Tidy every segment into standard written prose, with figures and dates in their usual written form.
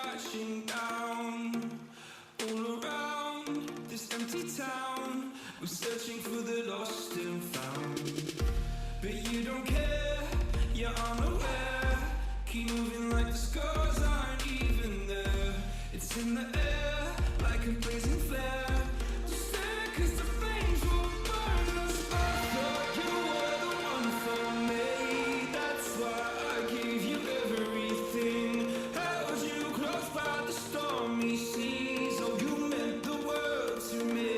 crashing down. All around this empty town, we're searching for the lost and found. But you don't care, you're unaware. Keep moving like the scars aren't even there. It's in the air, like a blazing flare. Just stare, 'cause the flames will burn us. I thought you were the one for me. That's why I gave you everything. Held you close by the stormy seas. Oh, you meant the world to me.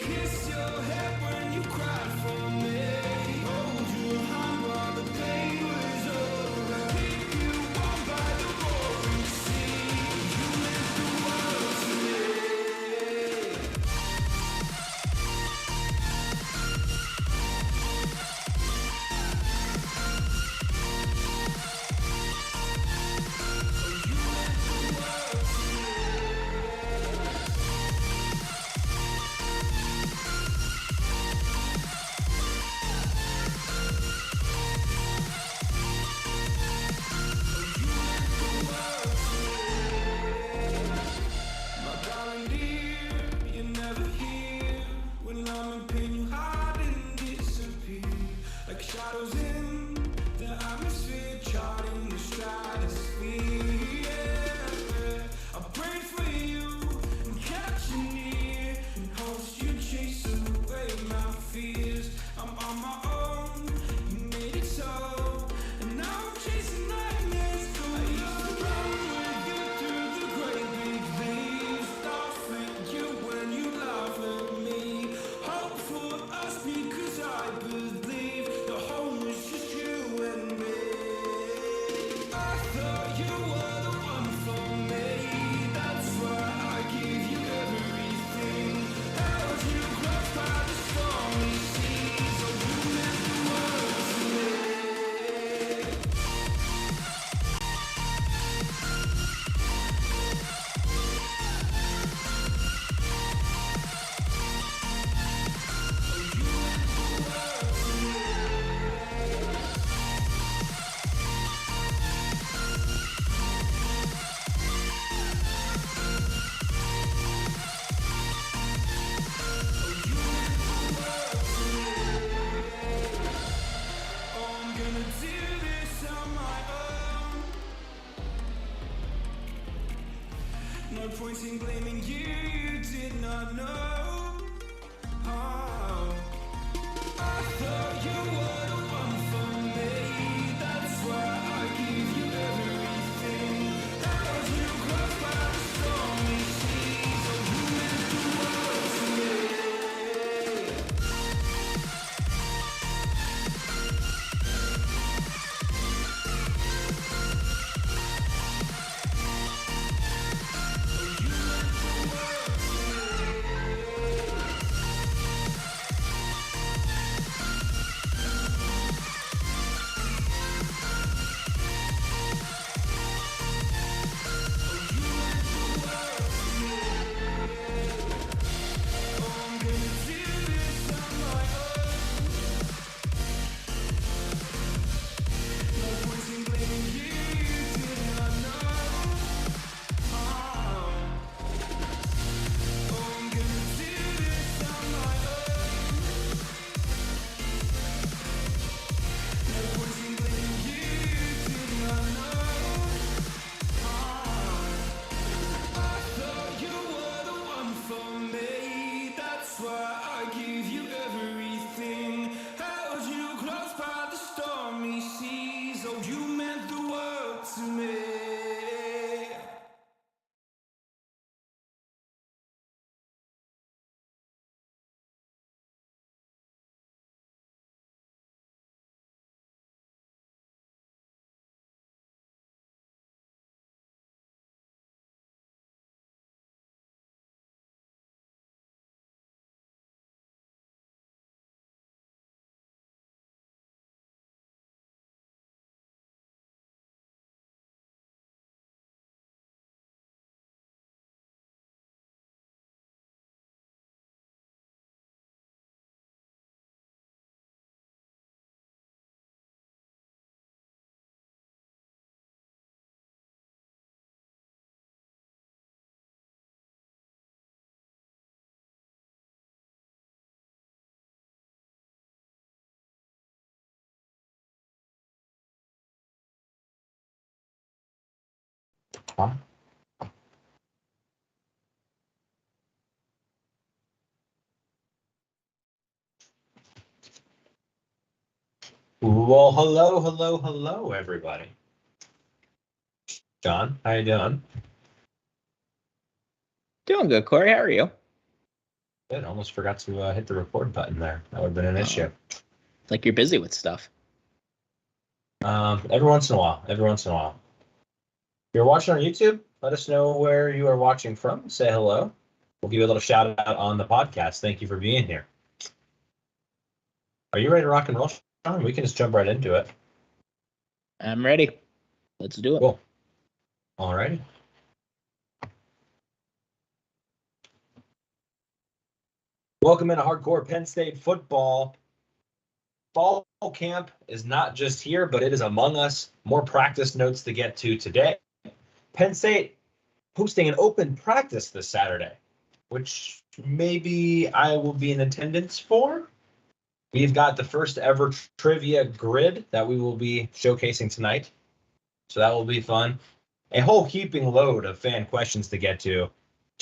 Kiss your head when you cried for me. Hold your hand while the pain was over. Keep you warm by the roaring sea. You meant the world to me. My darling dear, you're never here. When I'm in pain, you hide and disappear. Like shadows in the atmosphere, charting the stratosphere. Yeah. I prayed for you and kept you near, in hopes you'd chase away my fears. I'm on my own, you made it so, and now I'm chasing nightmares. I used to run with you through the great big leaves. Laugh at you when you laugh at me. Hope for us because I believe the home is just you and me. I thought you were the one for me. That's why I gave you everything. Held you close by the stormy seas. Oh, you meant the world to me. Oh, I'm gonna do this on my own. No point in blaming you, you did not know. Oh, I thought you were the one for me. That's why I gave you everything. Held you close by the stormy seas. Oh, you meant the world to me. Oh, you meant the world to me. Huh? Well, hello, everybody. John, how you doing? Doing good, Corey. How are you? Good. Almost forgot to hit the record button there. That would have been an issue. It's like you're busy with stuff. Every once in a while. If you're watching on YouTube, let us know where you are watching from. Say hello. We'll give you a little shout out on the podcast. Thank you for being here. Are you ready to rock and roll, Sean? We can just jump right into it. I'm ready. Let's do it. Cool. All righty. Welcome into Hardcore Penn State Football. Fall camp is not just here, but it is among us. More practice notes to get to today. Penn State hosting an open practice this Saturday, which maybe I will be in attendance for. We've got the first ever trivia grid that we will be showcasing tonight. So that will be fun. A whole heaping load of fan questions to get to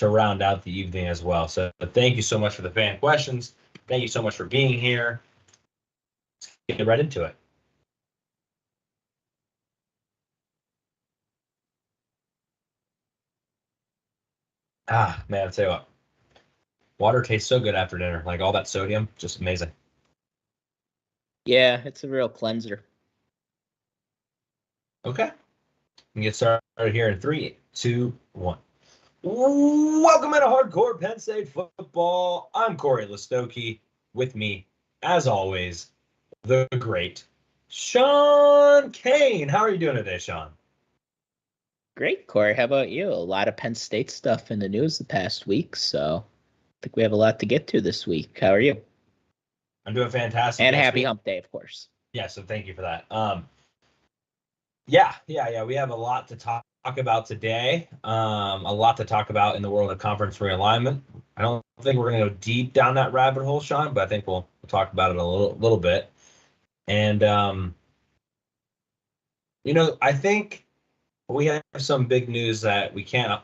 round out the evening as well. So thank you so much for the fan questions. Thank you so much for being here. Let's get right into it. Ah, man, I'll tell you what. Water tastes so good after dinner. Like all that sodium, just amazing. Yeah, it's a real cleanser. Okay. We can get started here in 3, 2, 1. Welcome into Hardcore Penn State Football. I'm Corey Listoki. With me, as always, the great Sean Kane. How are you doing today, Sean? Great, Corey. How about you? A lot of Penn State stuff in the news the past week, so I think we have a lot to get to this week. How are you? I'm doing fantastic. And happy hump day, of course. Yeah, so thank you for that. Yeah. We have a lot to talk about today. A lot to talk about in the world of conference realignment. I don't think we're going to go deep down that rabbit hole, Sean, but I think we'll talk about it a little bit. And I think we have some big news that we can't,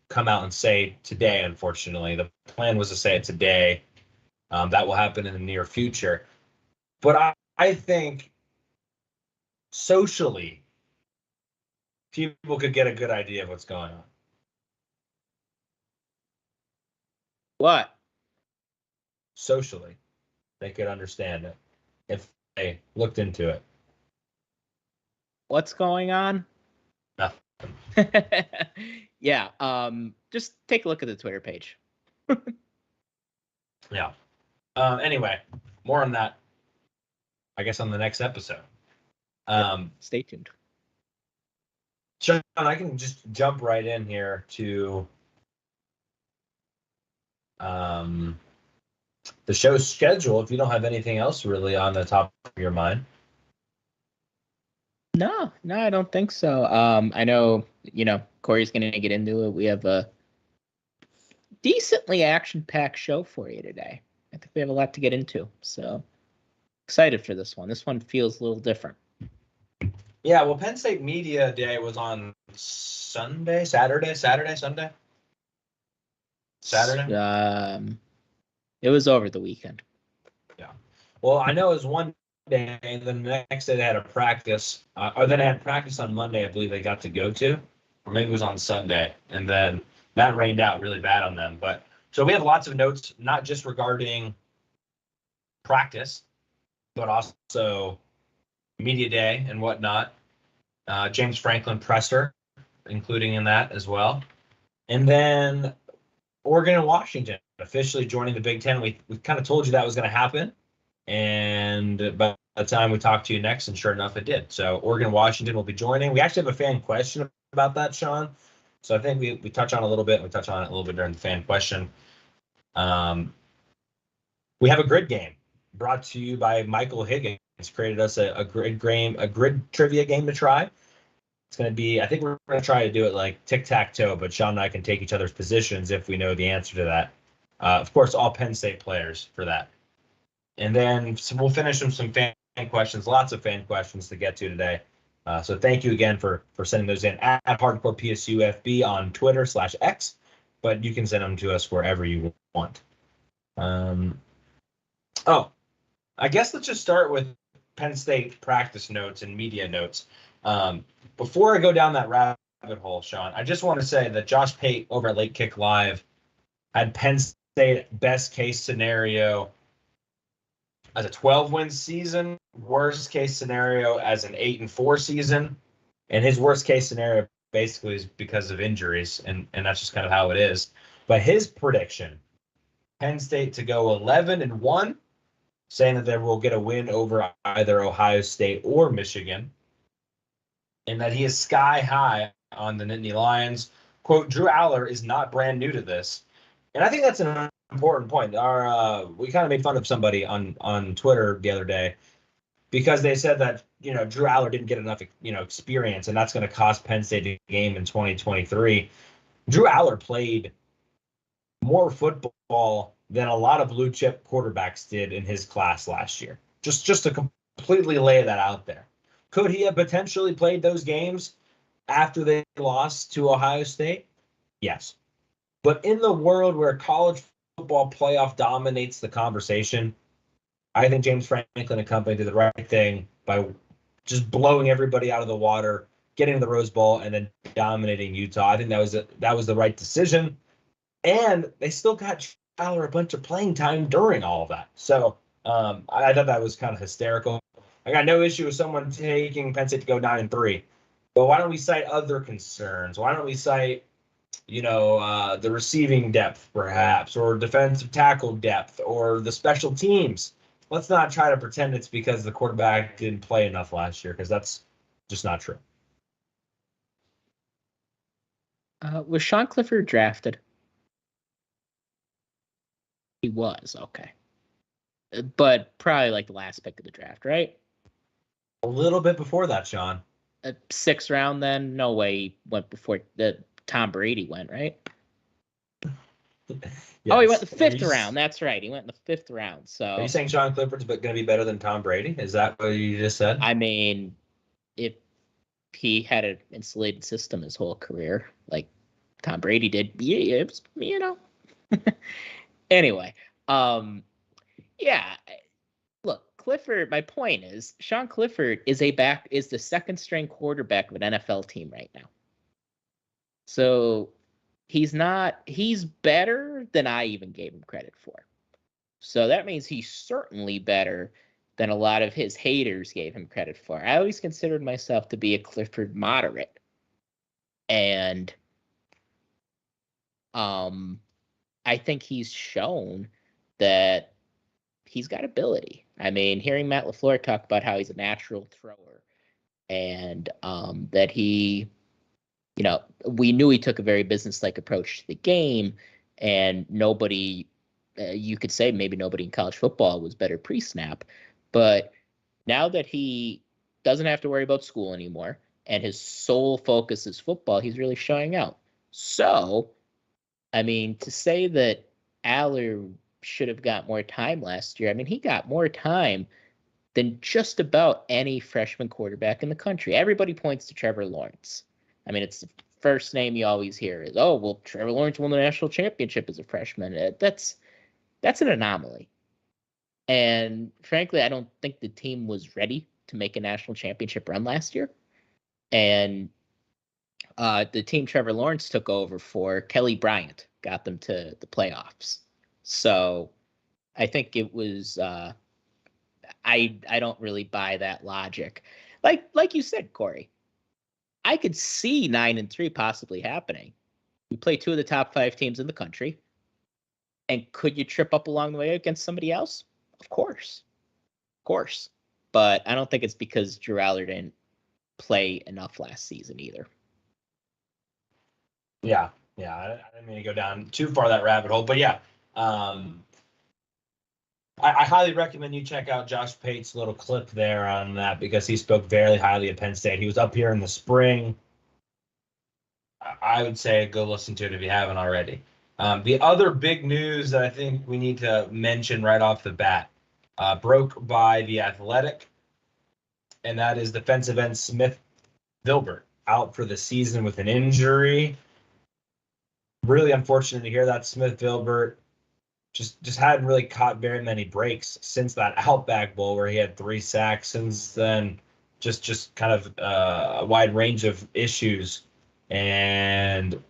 come out and say today. Unfortunately, the plan was to say it today. That will happen in the near future. But I think socially, people could get a good idea of what's going on. What? Socially, they could understand it if they looked into it. What's going on? Nothing. Yeah. Just take a look at the Twitter page. Yeah. Anyway, more on that, I guess, on the next episode. Stay tuned. Sean, I can just jump right in here to the show's schedule if you don't have anything else really on the top of your mind. No, I don't think so. I know, Corey's going to get into it. We have a decently action-packed show for you today. I think we have a lot to get into, so excited for this one. This one feels a little different. Yeah, well, Penn State Media Day was on Sunday. It was over the weekend. Yeah. Well, I know it was one day, and the next day they had a practice, or then they had practice on Monday, I believe they got to go to, or maybe it was on Sunday, and then that rained out really bad on them. But so we have lots of notes, not just regarding practice, but also media day and whatnot. James Franklin presser, including in that as well. And then Oregon and Washington officially joining the Big Ten. We kind of told you that was going to happen. And by the time we talked to you next, and sure enough, it did. So Oregon and Washington will be joining. We actually have a fan question about that, Sean. So I think we touch on it a little bit. We touch on it a little bit during the fan question. We have a grid game brought to you by Michael Higgins. He's created us a grid trivia game to try. It's going to be, I think we're going to try to do it like tic-tac-toe, but Sean and I can take each other's positions if we know the answer to that. Of course, all Penn State players for that. And then we'll finish with some fan questions, lots of fan questions to get to today. So thank you again for sending those in at Hardcore PSUFB on Twitter/X, but you can send them to us wherever you want. Oh, I guess let's just start with Penn State practice notes and media notes. Before I go down that rabbit hole, Sean, I just want to say that Josh Pate over at Late Kick Live had Penn State best case scenario as a 12-win season, worst case scenario as an 8-4 season, and his worst case scenario basically is because of injuries, and that's just kind of how it is. But his prediction, Penn State to go 11-1, saying that they will get a win over either Ohio State or Michigan, and that he is sky high on the Nittany Lions. Quote, Drew Aller is not brand new to this. And I think that's an important point. We kind of made fun of somebody on Twitter the other day because they said that, Drew Aller didn't get enough, experience, and that's going to cost Penn State a game in 2023. Drew Aller played more football than a lot of blue chip quarterbacks did in his class last year. Just to completely lay that out there. Could he have potentially played those games after they lost to Ohio State? Yes. But in the world where college football playoff dominates the conversation, I think James Franklin and company did the right thing by just blowing everybody out of the water, getting to the Rose Bowl, and then dominating Utah. I think that was the right decision. And they still got Tyler a bunch of playing time during all of that. So I thought that was kind of hysterical. I got no issue with someone taking Penn State to go 9-3. But why don't we cite other concerns? Why don't we cite the receiving depth, perhaps, or defensive tackle depth, or the special teams? Let's not try to pretend it's because the quarterback didn't play enough last year, because that's just not true. Was Sean Clifford drafted? He was, okay. But probably like the last pick of the draft, right? A little bit before that, Sean. 6th round then? No way he went before Tom Brady went, right? Yes. Oh, he went the 5th round. That's right. He went in the 5th round. So are you saying Sean Clifford's going to be better than Tom Brady? Is that what you just said? I mean, if he had an insulated system his whole career, like Tom Brady did, yeah, it was, Anyway, yeah. Look, Clifford. My point is, Sean Clifford is the second string quarterback of an NFL team right now. So he's better than I even gave him credit for. So that means he's certainly better than a lot of his haters gave him credit for. I always considered myself to be a Clifford moderate. And I think he's shown that he's got ability. I mean, hearing Matt LaFleur talk about how he's a natural thrower and that he, we knew he took a very business-like approach to the game, and nobody, you could say maybe nobody in college football was better pre-snap, but now that he doesn't have to worry about school anymore and his sole focus is football, he's really showing out. So, I mean, to say that Aller should have got more time last year, I mean, he got more time than just about any freshman quarterback in the country. Everybody points to Trevor Lawrence. I mean, it's the first name you always hear is, oh, well, Trevor Lawrence won the national championship as a freshman. That's an anomaly. And frankly, I don't think the team was ready to make a national championship run last year. And the team Trevor Lawrence took over for, Kelly Bryant, got them to the playoffs. So I think it was I don't really buy that logic. Like you said, Corey, I could see 9-3 possibly happening. We play 2 of the top 5 teams in the country. And could you trip up along the way against somebody else? Of course. Of course. But I don't think it's because Drew Aller didn't play enough last season either. Yeah. I didn't mean to go down too far that rabbit hole. But yeah, I highly recommend you check out Josh Pate's little clip there on that, because he spoke very highly of Penn State. He was up here in the spring. I would say go listen to it if you haven't already. The other big news that I think we need to mention right off the bat, broke by The Athletic, and that is defensive end Vilbert out for the season with an injury. Really unfortunate to hear that. Smith Vilbert just hadn't really caught very many breaks since that Outback Bowl where he had 3 sacks. Since then, just kind of a wide range of issues. And,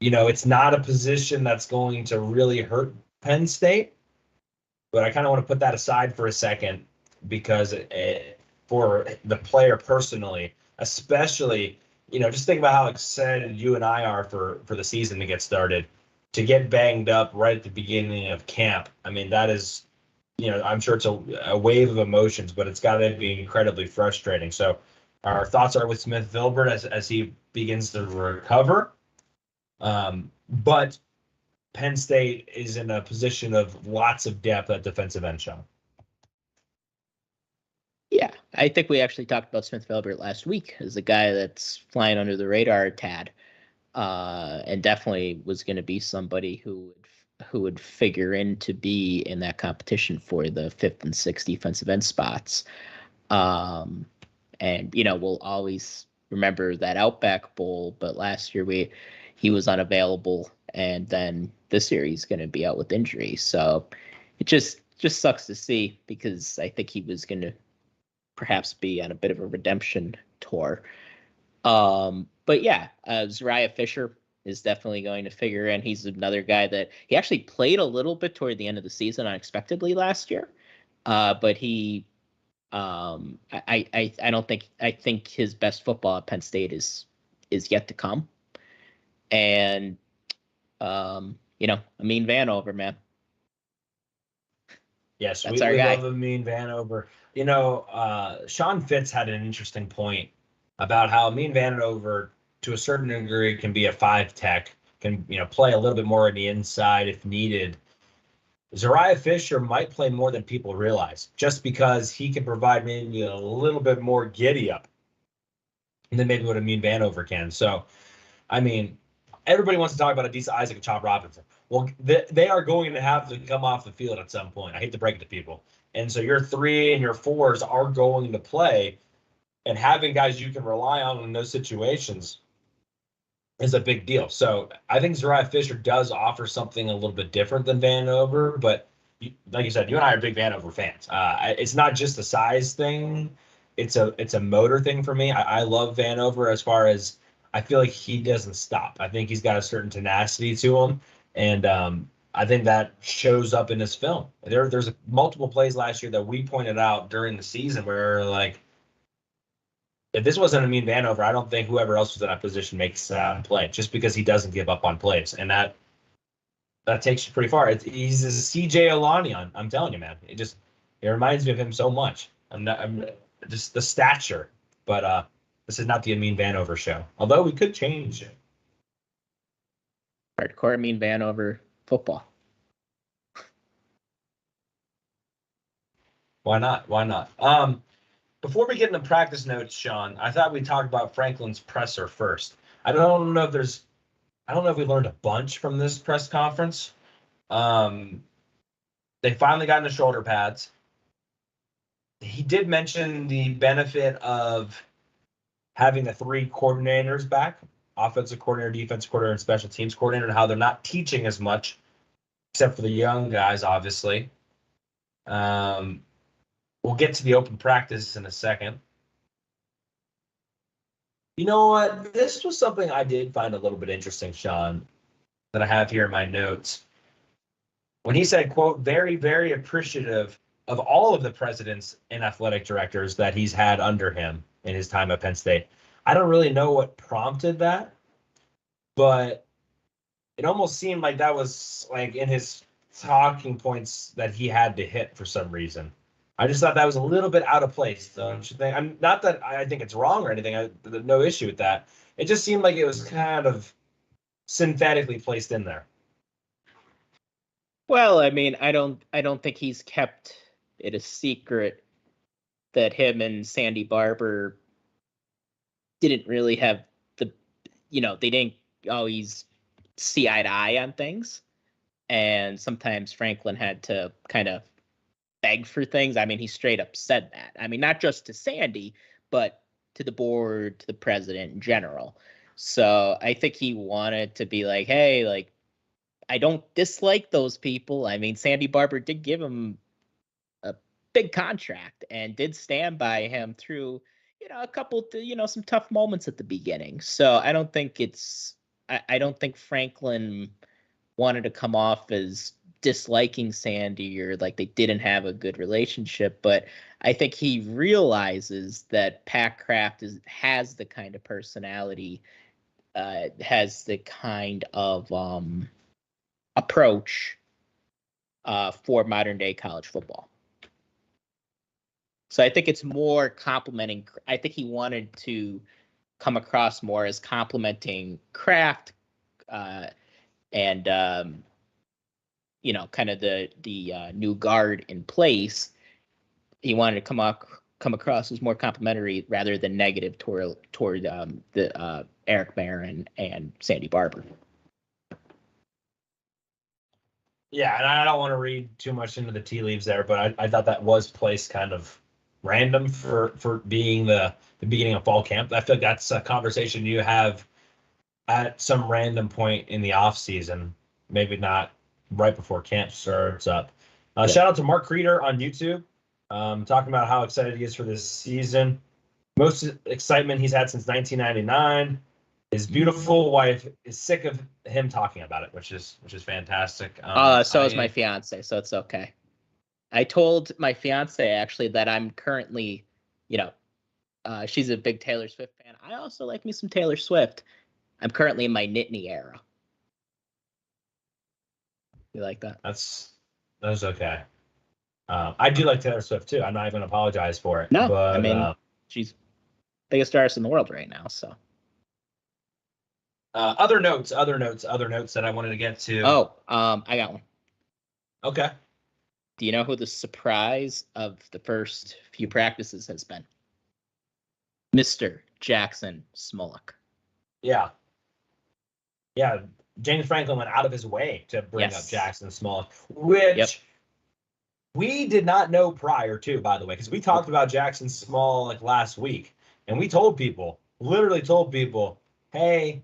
it's not a position that's going to really hurt Penn State. But I kind of want to put that aside for a second because for the player personally, especially, just think about how excited you and I are for the season to get started. To get banged up right at the beginning of camp, I mean, that is, I'm sure it's a wave of emotions, but it's got to be incredibly frustrating. So our thoughts are with Smith Vilbert as he begins to recover. But Penn State is in a position of lots of depth at defensive end, Sean. Yeah, I think we actually talked about Smith Vilbert last week as a guy that's flying under the radar a tad. And definitely was going to be somebody who would figure in to be in that competition for the 5th and 6th defensive end spots. And we'll always remember that Outback Bowl, but last year he was unavailable, and then this year he's going to be out with injury. So it just sucks to see, because I think he was going to perhaps be on a bit of a redemption tour. But yeah, Zariah Fisher is definitely going to figure in. He's another guy that he actually played a little bit toward the end of the season unexpectedly last year. But he, I don't think, I think his best football at Penn State is yet to come. And, Amin Vanover, man. Yes, That's we our guy. love Amin Vanover. Sean Fitz had an interesting point about how Amin Vanover, to a certain degree, can be a 5 tech, can play a little bit more on the inside if needed. Zariah Fisher might play more than people realize, just because he can provide maybe a little bit more giddy up than maybe what Amin Vanover can. So, I mean, everybody wants to talk about Adisa Isaac and Chop Robinson. Well, they are going to have to come off the field at some point. I hate to break it to people. And so your 3 and your 4s are going to play. And having guys you can rely on in those situations is a big deal. So I think Zariah Fisher does offer something a little bit different than Vanover, but like you said, you and I are big Vanover fans. It's not just a size thing; it's a motor thing for me. I love Vanover as far as I feel like he doesn't stop. I think he's got a certain tenacity to him, and I think that shows up in his film. There's multiple plays last year that we pointed out during the season where, like, if this wasn't Amin Vanover, I don't think whoever else was in that position makes that play, just because he doesn't give up on plays. And that takes you pretty far. He's a CJ Alani. I'm telling you, man. It reminds me of him so much. I'm just the stature. But this is not the Amin Vanover show. Although we could change it. Hardcore Amin Vanover football. Why not? Why not? Before we get into practice notes, Sean, I thought we'd talk about Franklin's presser first. I don't know if we learned a bunch from this press conference. They finally got into shoulder pads. He did mention the benefit of having the 3 coordinators back, offensive coordinator, defensive coordinator, and special teams coordinator, and how they're not teaching as much, except for the young guys, obviously. We'll get to the open practice in a second. You know what? This was something I did find a little bit interesting, Sean, that I have here in my notes. When he said, quote, very, very appreciative of all of the presidents and athletic directors that he's had under him in his time at Penn State. I don't really know what prompted that, but it almost seemed like that was like in his talking points that he had to hit for some reason. I just thought that was a little bit out of place. Don't you think? I'm not that I think it's wrong or anything. No issue with that. It just seemed like it was kind of synthetically placed in there. Well, I mean, I don't think he's kept it a secret that him and Sandy Barber didn't really have they didn't always see eye to eye on things. And sometimes Franklin had to kind of beg for things. I mean, he straight up said that. I mean, not just to Sandy, but to the board, to the president in general. So I think he wanted to be like, hey, like, I don't dislike those people. I mean, Sandy Barber did give him a big contract and did stand by him through, a couple, some tough moments at the beginning. So I don't think I don't think Franklin wanted to come off as disliking Sandy or like they didn't have a good relationship, but I think he realizes that Pat Kraft has the kind of personality, has the kind of approach for modern day college football. So I think it's more complimenting. I think he wanted to come across more as complimenting Kraft, and kind of the new guard in place. He wanted to come across as more complimentary rather than negative toward the Eric Barron and Sandy Barber. Yeah, and I don't want to read too much into the tea leaves there, but I thought that was placed kind of random for being the beginning of fall camp. I feel like that's a conversation you have at some random point in the off season, maybe not right before camp starts up. Shout out to Mark Creeder on YouTube, talking about how excited he is for this season. Most excitement he's had since 1999. His beautiful wife is sick of him talking about it, which is fantastic. So is my fiance, so it's okay. I told my fiance actually that I'm currently, she's a big Taylor Swift fan. I also like me some Taylor Swift. I'm currently in my Nittany era. You like that? That's okay. I do like Taylor Swift too. I'm not even gonna apologize for it. No, but, I mean she's biggest artist in the world right now. So other notes that I wanted to get to. Oh, I got one. Okay. Do you know who the surprise of the first few practices has been? Mr. Jackson Smolik. Yeah. James Franklin went out of his way to bring up Jackson Smolik, which we did not know prior to, by the way, because we talked about Jackson Smolik last week, and we literally told people, hey,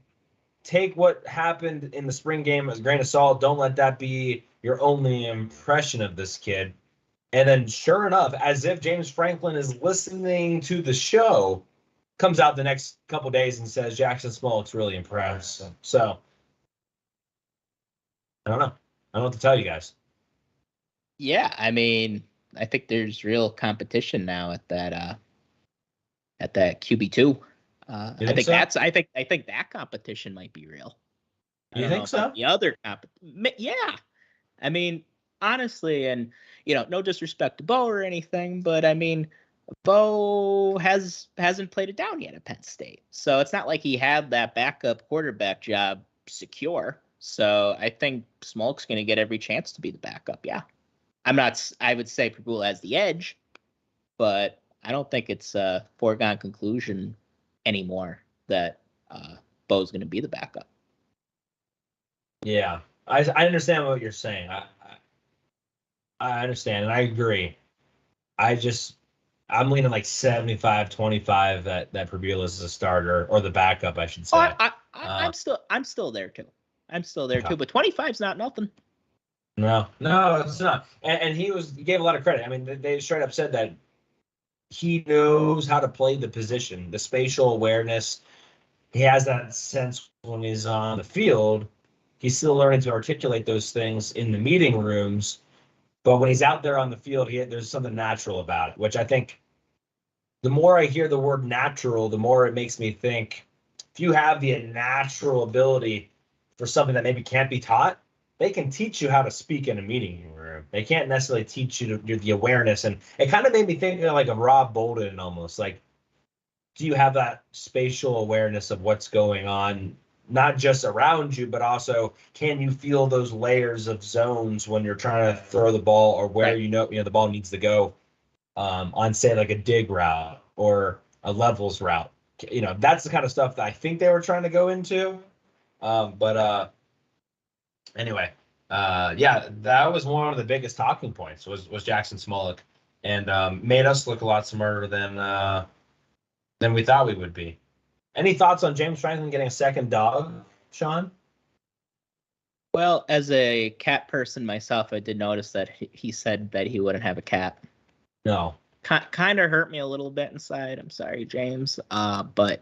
take what happened in the spring game as a grain of salt. Don't let that be your only impression of this kid. And then sure enough, as if James Franklin is listening to the show, comes out the next couple days and says Jackson Smolik's really impressed. So I don't know. I don't know what to tell you guys. Yeah, I mean, I think there's real competition now at that QB2. I think that competition might be real. You think so? The other yeah. I mean, honestly, and no disrespect to Bo or anything, but I mean, Bo hasn't played it down yet at Penn State, so it's not like he had that backup quarterback job secure. So I think Smolik's going to get every chance to be the backup. Yeah, I would say Prabul has the edge, but I don't think it's a foregone conclusion anymore that Bo's going to be the backup. Yeah, I understand what you're saying. I understand, and I agree. I'm leaning like 75-25 that Prabul is a starter or the backup, I should say. I'm still there too. But 25 is not nothing. No, it's not. And he gave a lot of credit. I mean, they straight up said that he knows how to play the position, the spatial awareness. He has that sense when he's on the field. He's still learning to articulate those things in the meeting rooms. But when he's out there on the field, there's something natural about it, which I think the more I hear the word natural, the more it makes me think if you have the natural ability for something that maybe can't be taught, they can teach you how to speak in a meeting room. They can't necessarily teach you the awareness. And it kind of made me think of like a Rob Bolden almost. Like, do you have that spatial awareness of what's going on, not just around you, but also can you feel those layers of zones when you're trying to throw the ball or where right. The ball needs to go on, say, like a dig route or a levels route. That's the kind of stuff that I think they were trying to go into. Anyway, that was one of the biggest talking points was Jackson Smolik, and made us look a lot smarter than than we thought we would be. Any thoughts on James Franklin getting a second dog, Sean? Well, as a cat person myself, I did notice that he said that he wouldn't have a cat. No. Kind of hurt me a little bit inside. I'm sorry, James. But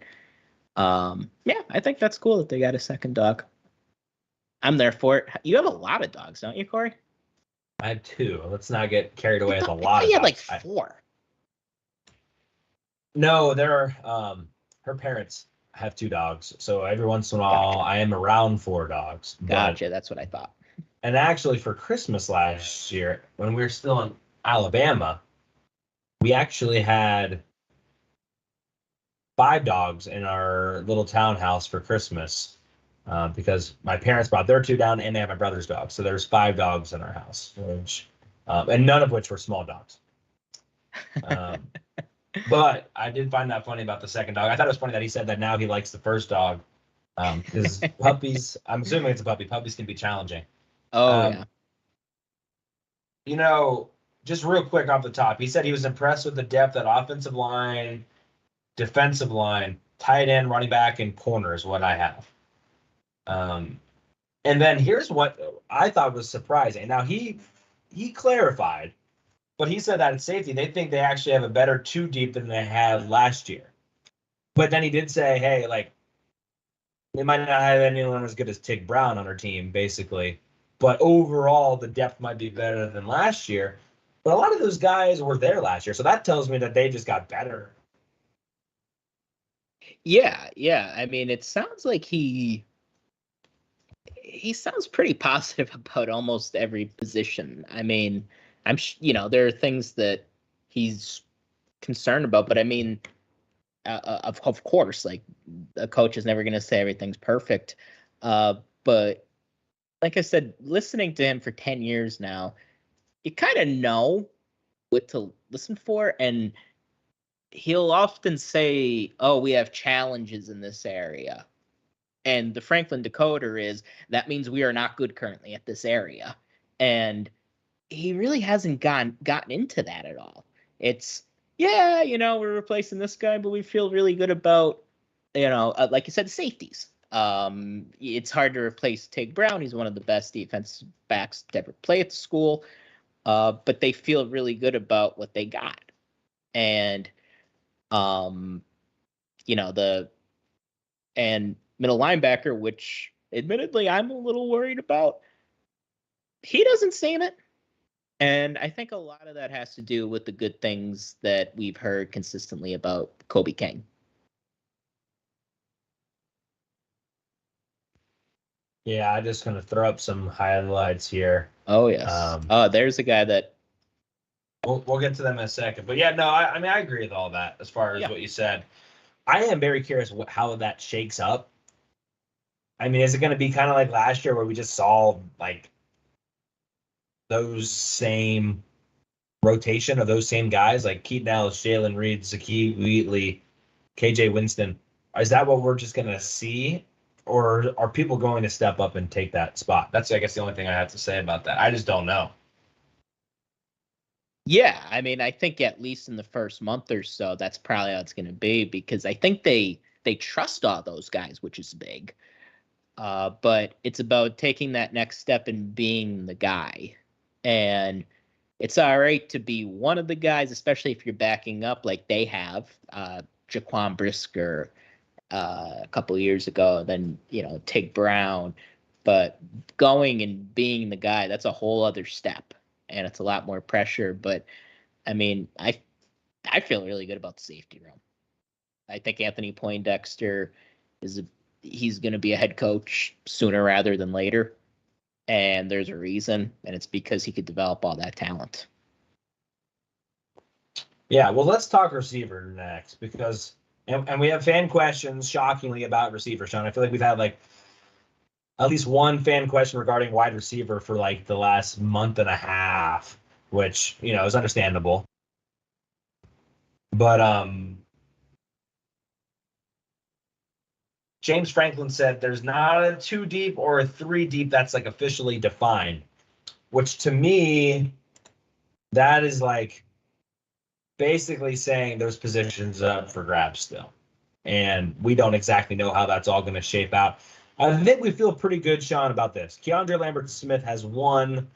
yeah, I think that's cool that they got a second dog. I'm there for it. You have a lot of dogs, don't you, Corey? I have 2. Let's not get carried away with a I lot thought of you had like dogs. 4. No, there are her parents have 2 dogs. So every once in a while I am around 4 dogs. Gotcha, that's what I thought. And actually for Christmas last year, when we were still in Alabama, we actually had 5 dogs in our little townhouse for Christmas. Because my parents brought their 2 down and they have my brother's dog. So there's 5 dogs in our house, which, and none of which were small dogs. But I did find that funny about the second dog. I thought it was funny that he said that now he likes the first dog. Because puppies, I'm assuming it's a puppy. Puppies can be challenging. Oh, yeah. You know, just real quick off the top, he said he was impressed with the depth at offensive line, defensive line, tight end, running back, and corner is what I have. And then here's what I thought was surprising. Now he clarified, but he said that at safety, they think they actually have a better 2 deep than they had last year. But then he did say, hey, like, they might not have anyone as good as Tig Brown on our team, basically. But overall, the depth might be better than last year. But a lot of those guys were there last year. So that tells me that they just got better. Yeah. I mean, it sounds like he sounds pretty positive about almost every position. I mean, there are things that he's concerned about, but I mean, of course, like a coach is never going to say everything's perfect. But like I said, listening to him for 10 years now, you kind of know what to listen for. And he'll often say, oh, we have challenges in this area. And the Franklin decoder is, that means we are not good currently at this area. And he really hasn't gotten into that at all. It's, yeah, we're replacing this guy, but we feel really good about, like you said, safeties. It's hard to replace Tig Brown. He's one of the best defensive backs to ever play at the school. But they feel really good about what they got. And, and middle linebacker, which admittedly I'm a little worried about, he doesn't seem it. And I think a lot of that has to do with the good things that we've heard consistently about Kobe King. Yeah, I'm just going to throw up some highlights here. Oh, yes. There's a guy that... We'll get to them in a second. But yeah, no, I mean, I agree with all that as far as what you said. I am very curious how that shakes up. I mean, is it going to be kind of like last year where we just saw like those same rotation of those same guys, like Keaton Ellis, Jalen Reed, Zakee Wheatley, KJ Winston? Is that what we're just going to see? Or are people going to step up and take that spot? That's, I guess, the only thing I have to say about that. I just don't know. Yeah, I mean, I think at least in the first month or so, that's probably how it's going to be, because I think they trust all those guys, which is big. But it's about taking that next step and being the guy. And it's all right to be one of the guys, especially if you're backing up like they have. Jaquan Brisker a couple of years ago, then, Tig Brown. But going and being the guy, that's a whole other step. And it's a lot more pressure. But, I mean, I feel really good about the safety room. I think Anthony Poindexter he's going to be a head coach sooner rather than later. And there's a reason, and it's because he could develop all that talent. Yeah, well, let's talk receiver next, because and we have fan questions, shockingly, about receiver, Sean. I feel like we've had like at least one fan question regarding wide receiver for like the last month and a half, which, is understandable. But James Franklin said there's not a 2 deep or a 3 deep that's like officially defined, which to me, that is like basically saying there's positions up for grabs still. And we don't exactly know how that's all going to shape out. I think we feel pretty good, Sean, about this. Keandre Lambert-Smith has one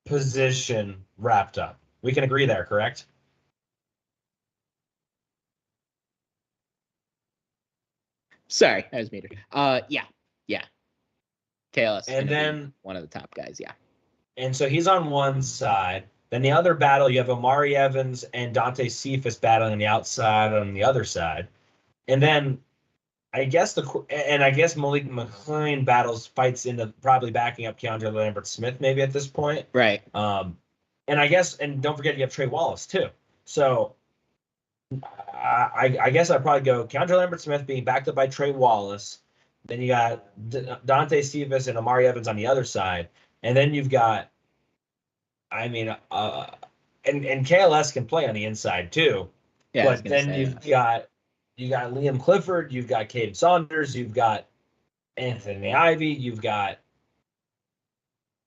position wrapped up. We can agree there, correct? Sorry, I was muted. Yeah. KLS is And gonna then be one of the top guys. Yeah. And so he's on one side. Then the other battle, you have Amari Evans and Dante Cephas battling on the outside on the other side. And then I guess Malik McLean fights into probably backing up Keandre Lambert-Smith maybe at this point. Right. And don't forget you have Trey Wallace too. So I guess I'd probably go Keandre Lambert-Smith being backed up by Trey Wallace. Then you got Dante Cephas and Amari Evans on the other side. And then you've got, and KLS can play on the inside too. Yeah. But then you've got Liam Clifford, you've got Caden Saunders, you've got Anthony Ivy, you've got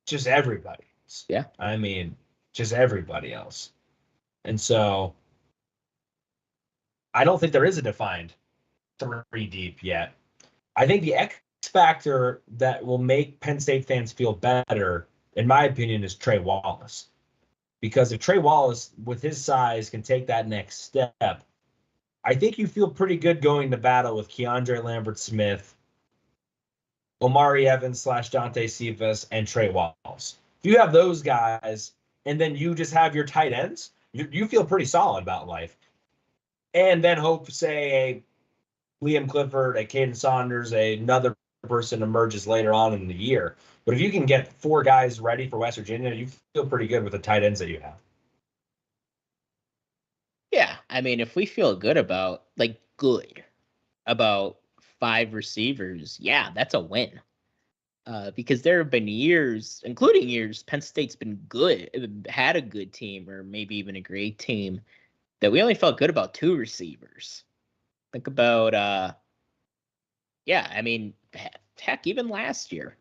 just everybody. Yeah. Just everybody else. And so I don't think there is a defined 3 deep yet. I think the X factor that will make Penn State fans feel better, in my opinion, is Trey Wallace. Because if Trey Wallace, with his size, can take that next step, I think you feel pretty good going to battle with Keandre Lambert-Smith, Omari Evans / Dante Cephas, and Trey Wallace. If you have those guys, and then you just have your tight ends, you feel pretty solid about life. And then hope, say, a Liam Clifford, a Caden Saunders, another person emerges later on in the year. But if you can get 4 guys ready for West Virginia, you feel pretty good with the tight ends that you have. Yeah, if we feel good about 5 receivers, yeah, that's a win. Because there have been years, including years, Penn State's been good, had a good team, or maybe even a great team, that we only felt good about 2 receivers. Think about, heck, even last year,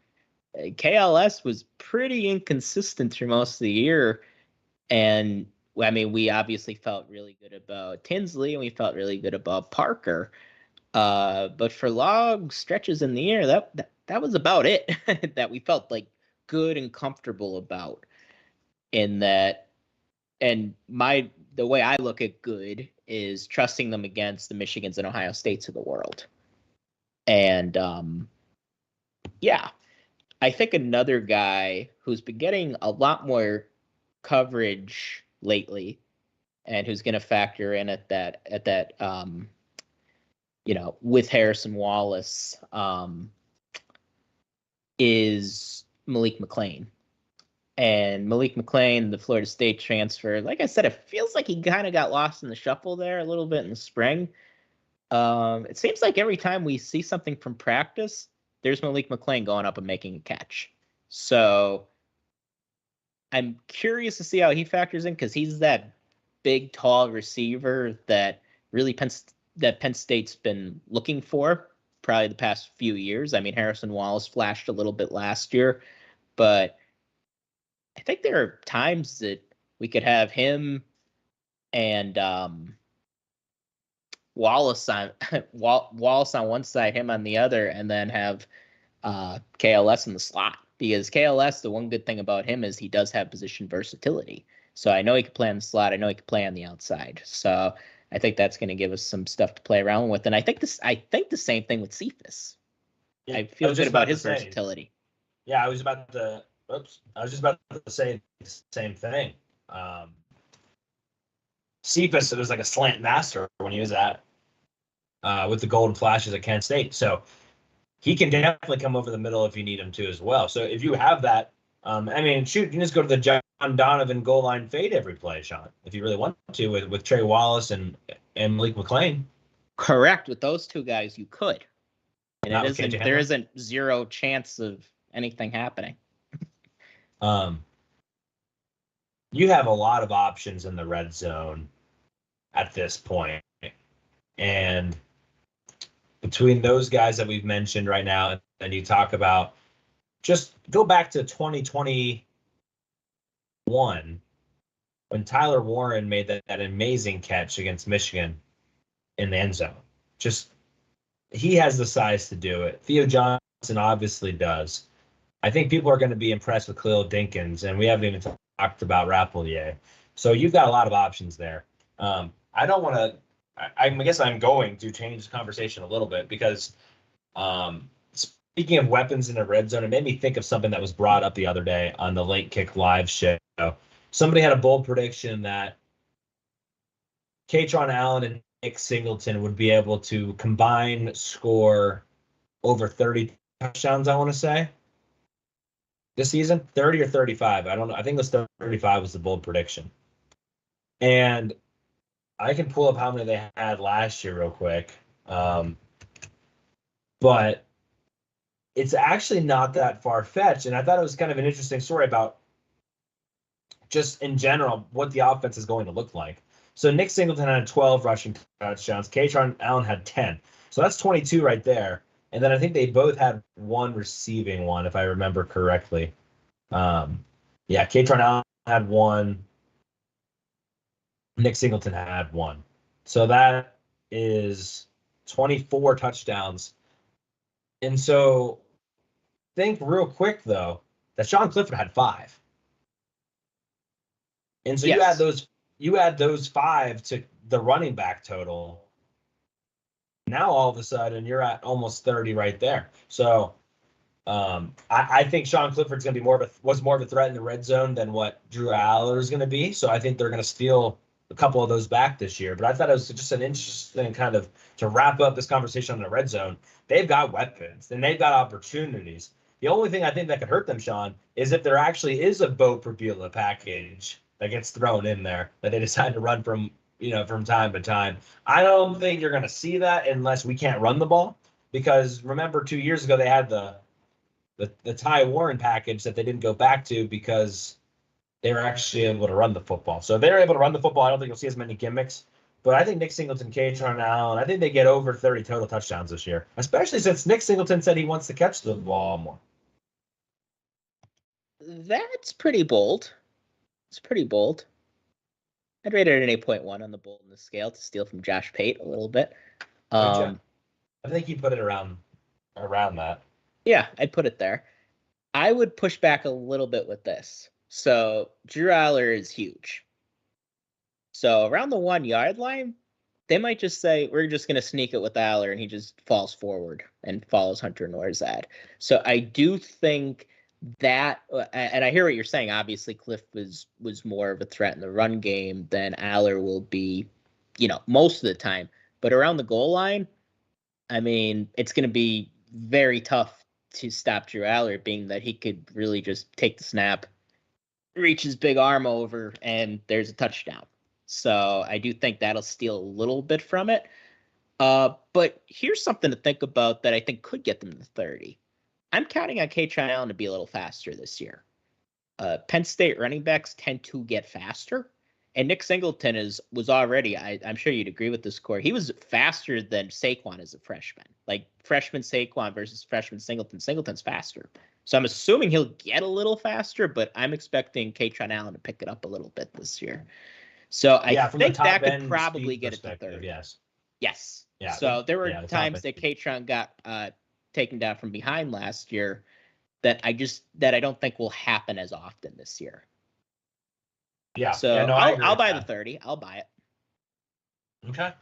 KLS was pretty inconsistent through most of the year, and we obviously felt really good about Tinsley, and we felt really good about Parker. But for long stretches in the year, that was about it that we felt good and comfortable about. In that, and the way I look at good is trusting them against the Michigans and Ohio States of the world. And I think another guy who's been getting a lot more coverage lately, and who's going to factor in at that with Harrison Wallace, is Malik McLean. And Malik McLean, the Florida State transfer, like I said, it feels like he kind of got lost in the shuffle there a little bit in the spring. It seems like every time we see something from practice, there's Malik McLean going up and making a catch. So I'm curious to see how he factors in, because he's that big, tall receiver that really Penn State's been looking for probably the past few years. Harrison Wallace flashed a little bit last year, but I think there are times that we could have him and Wallace on one side, him on the other, and then have KLS in the slot. Because KLS, the one good thing about him is he does have position versatility. So I know he can play on the slot. I know he can play on the outside. So I think that's going to give us some stuff to play around with. And I think the same thing with Cephas. Yeah, I feel good about his versatility. Yeah, I was just about to say the same thing. Cephas was like a slant master when he was at with the Golden Flashes at Kent State. So he can definitely come over the middle if you need him to as well. So if you have that, you can just go to the John Donovan goal line fade every play, Sean, if you really want to, with Trey Wallace and Malik McLean. Correct. With those 2 guys, you could. And there isn't 0 chance of anything happening. You have a lot of options in the red zone at this point. And between those guys that we've mentioned right now, and you talk about, just go back to 2021 when Tyler Warren made that amazing catch against Michigan in the end zone. Just, he has the size to do it. Theo Johnson obviously does. I think people are going to be impressed with Khalil Dinkins, and we haven't even talked about Rappelier. So you've got a lot of options there. I don't want to. I guess I'm going to change the conversation a little bit because speaking of weapons in the red zone, it made me think of something that was brought up the other day on the Late Kick Live show. Somebody had a bold prediction that Katron Allen and Nick Singleton would be able to combine score over 30 touchdowns, I want to say, this season. 30 or 35. I don't know. I think it was 35 was the bold prediction. And I can pull up how many they had last year real quick. But it's actually not that far-fetched. And I thought it was kind of an interesting story about just in general what the offense is going to look like. So Nick Singleton had 12 rushing touchdowns. Katron Allen had 10. So that's 22 right there. And then I think they both had one receiving one, if I remember correctly. Katron Allen had one. Nick Singleton had one. So that is 24 touchdowns. And so think real quick, though, that Sean Clifford had 5. And so Yes. you add those 5 to the running back total. Now all of a sudden you're at almost 30 right there. So I think Sean Clifford's going to be was more of a threat in the red zone than what Drew Aller is going to be. So I think they're going to steal a couple of those back this year. But I thought it was just an interesting kind of to wrap up this conversation on the red zone. They've got weapons and they've got opportunities. The only thing I think that could hurt them, Sean, is if there actually is a Bo Prabula package that gets thrown in there that they decide to run from time to time. I don't think you're going to see that unless we can't run the ball. Because remember, 2 years ago they had the Ty Warren package that they didn't go back to because they were actually able to run the football. So if they're able to run the football, I don't think you'll see as many gimmicks. But I think Nick Singleton, Katron Allen, I think they get over 30 total touchdowns this year, especially since Nick Singleton said he wants to catch the ball more. That's pretty bold. It's pretty bold. I'd rate it an 8.1 on the boldness scale to steal from Josh Pate a little bit. I think you put it around that. Yeah, I'd put it there. I would push back a little bit with this. So Drew Aller is huge. So around the 1 yard line, they might just say, we're just going to sneak it with Aller, and he just falls forward and follows Hunter Norzad. So I do think that, and I hear what you're saying. Obviously, Cliff was more of a threat in the run game than Aller will be, most of the time. But around the goal line, I mean, it's going to be very tough to stop Drew Aller, being that he could really just take the snap, reach his big arm over, and there's a touchdown. So I do think that'll steal a little bit from it. But here's something to think about that I think could get them to 30. I'm counting on Katron Allen to be a little faster this year. Penn State running backs tend to get faster. And Nick Singleton was already, I'm sure you'd agree with this, Corey, he was faster than Saquon as a freshman. Like freshman Saquon versus freshman Singleton. Singleton's faster. So I'm assuming he'll get a little faster, but I'm expecting Katron Allen to pick it up a little bit this year. So I think that could probably get it to 30. Yes. Yes. Yeah. So there were times that Katron got taken down from behind last year that I don't think will happen as often this year. Yeah. So yeah, no, I'll buy the 30. I'll buy it. Okay.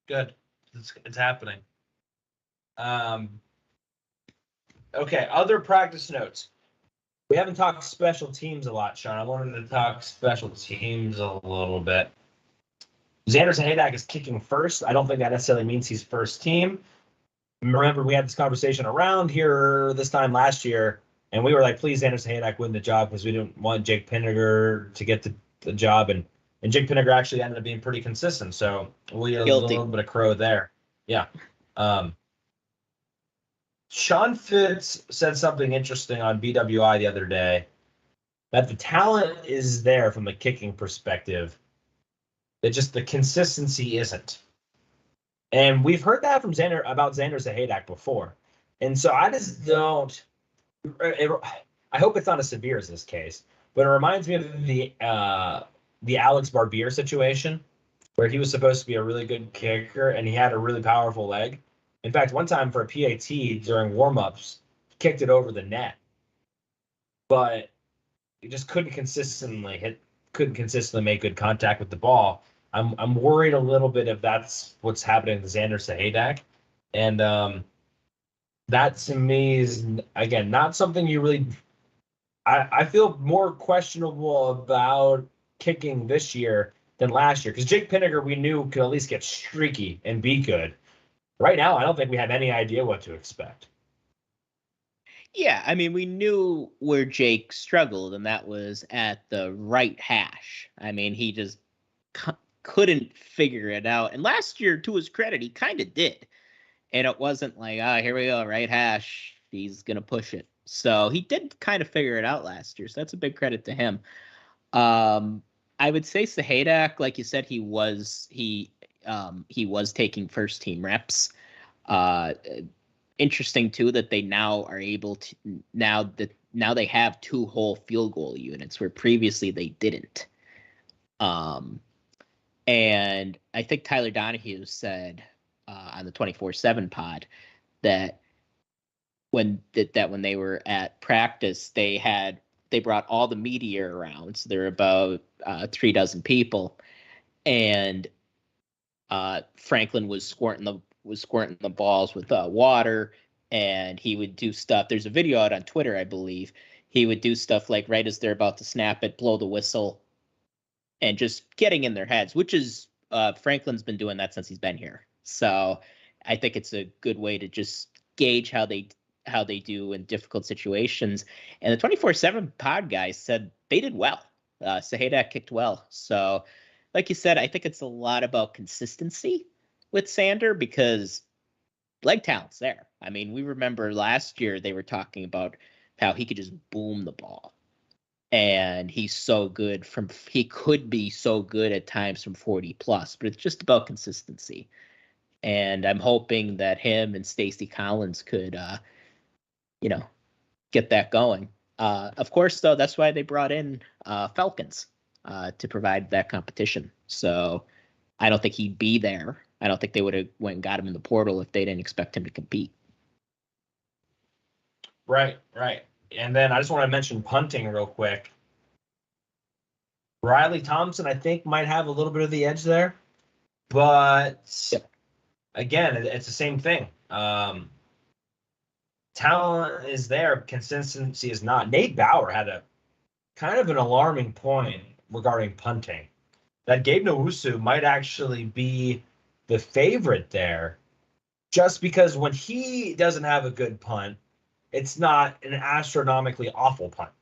Good. It's happening. Okay. Other practice notes. We haven't talked special teams a lot, Sean. I wanted to talk special teams a little bit. Xander Zahadak is kicking first. I don't think that necessarily means he's first team. Remember, we had this conversation around here this time last year, and we were like, please, Xander Zahadak win the job because we didn't want Jake Pinniger to get the job. And Jake Pinniger actually ended up being pretty consistent. So we had a little bit of crow there. Yeah. Sean Fitz said something interesting on BWI the other day, that the talent is there from a kicking perspective, that just the consistency isn't. And we've heard that from Xander Zahadak before. And so I just don't, I hope it's not as severe as this case, but it reminds me of the Alex Barbier situation where he was supposed to be a really good kicker and he had a really powerful leg. In fact, one time for a PAT during warmups, he kicked it over the net, but he just couldn't consistently make good contact with the ball. I'm worried a little bit if that's what's happening to Xander Sahadak, and that to me is again not something you really. I feel more questionable about kicking this year than last year because Jake Pinniger we knew could at least get streaky and be good. Right now, I don't think we have any idea what to expect. Yeah, I mean, we knew where Jake struggled, and that was at the right hash. I mean, he just couldn't figure it out. And last year, to his credit, he kind of did. And it wasn't like, here we go, right hash. He's going to push it. So he did kind of figure it out last year. So that's a big credit to him. I would say Sahadak, like you said, he was taking first team reps. Interesting too that they now are able to now they have 2 whole field goal units where previously they didn't. And I think Tyler Donahue said on the 24/7 pod that when they were at practice they brought all the media around, so there were about 3 dozen people, and Franklin was squirting the balls with water, and he would do stuff. There's a video out on Twitter, I believe. He would do stuff like right as they're about to snap it, blow the whistle, and just getting in their heads, which is Franklin's been doing that since he's been here. So I think it's a good way to just gauge how they do in difficult situations. And the 24/7 pod guys said they did well. Sahadak kicked well. So like you said, I think it's a lot about consistency with Sander because leg talent's there. I mean, we remember last year they were talking about how he could just boom the ball. And he's so good he could be so good at times from 40 plus, but it's just about consistency. And I'm hoping that him and Stacey Collins could, get that going. Of course, though, that's why they brought in Falcons to provide that competition. So I don't think he'd be there. I don't think they would have went and got him in the portal if they didn't expect him to compete. Right. And then I just want to mention punting real quick. Riley Thompson, I think, might have a little bit of the edge there. But, again, it's the same thing. Talent is there. Consistency is not. Nate Bauer had a kind of an alarming point regarding punting. That Gabe Nowusu might actually be the favorite there just because when he doesn't have a good punt, it's not an astronomically awful punt.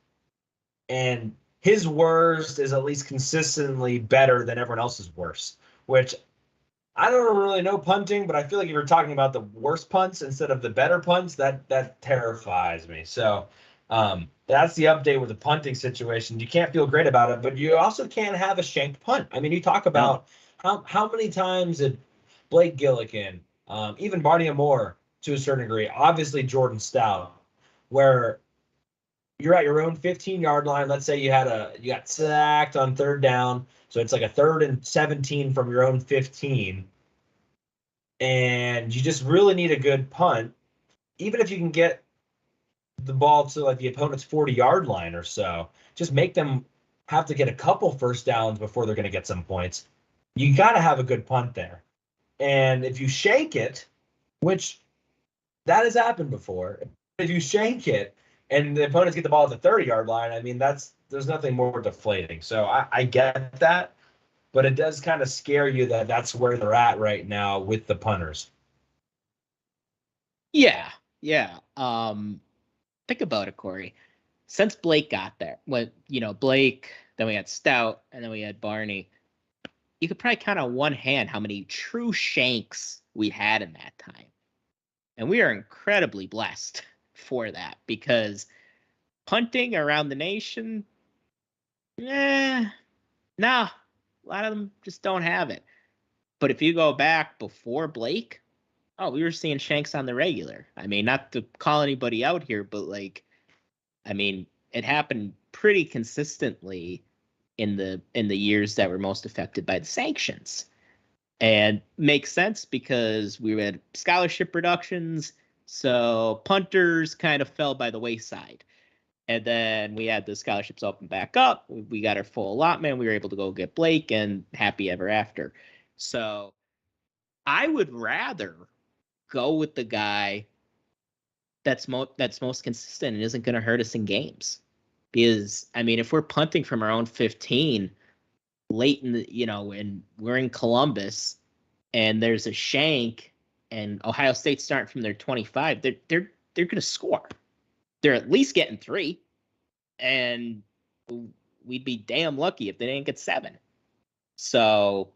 And his worst is at least consistently better than everyone else's worst, which I don't really know punting, but I feel like if you're talking about the worst punts instead of the better punts, that terrifies me. So that's the update with the punting situation. You can't feel great about it, but you also can't have a shanked punt. I mean, you talk about how many times did Blake Gillikin, even Barney Moore to a certain degree, obviously Jordan Stout, where you're at your own 15-yard line. Let's say you got sacked on 3rd down. So it's like a 3rd and 17 from your own 15. And you just really need a good punt. Even if you can get the ball to like the opponent's 40-yard line or so, just make them have to get a couple first downs before they're going to get some points. You got to have a good punt there. And if you shank it, which that has happened before, if you shank it and the opponents get the ball at the 30-yard line, I mean, there's nothing more deflating. So I get that, but it does kind of scare you that that's where they're at right now with the punters. Yeah. Think about it, Corey. Since Blake got there, Blake, then we had Stout, and then we had Barney, you could probably count on one hand how many true shanks we had in that time. And we are incredibly blessed for that because punting around the nation, a lot of them just don't have it. But if you go back before Blake, we were seeing shanks on the regular. I mean, not to call anybody out here, but it happened pretty consistently in the years that were most affected by the sanctions. And makes sense because we had scholarship reductions, so punters kind of fell by the wayside. And then we had the scholarships open back up. We got our full allotment. We were able to go get Blake, and happy ever after. So I would rather go with the guy that's most consistent and isn't going to hurt us in games. Because, I mean, if we're punting from our own 15 late in the, and we're in Columbus and there's a shank and Ohio State's starting from their 25, they're going to score. They're at least getting 3, and we'd be damn lucky if they didn't get 7. So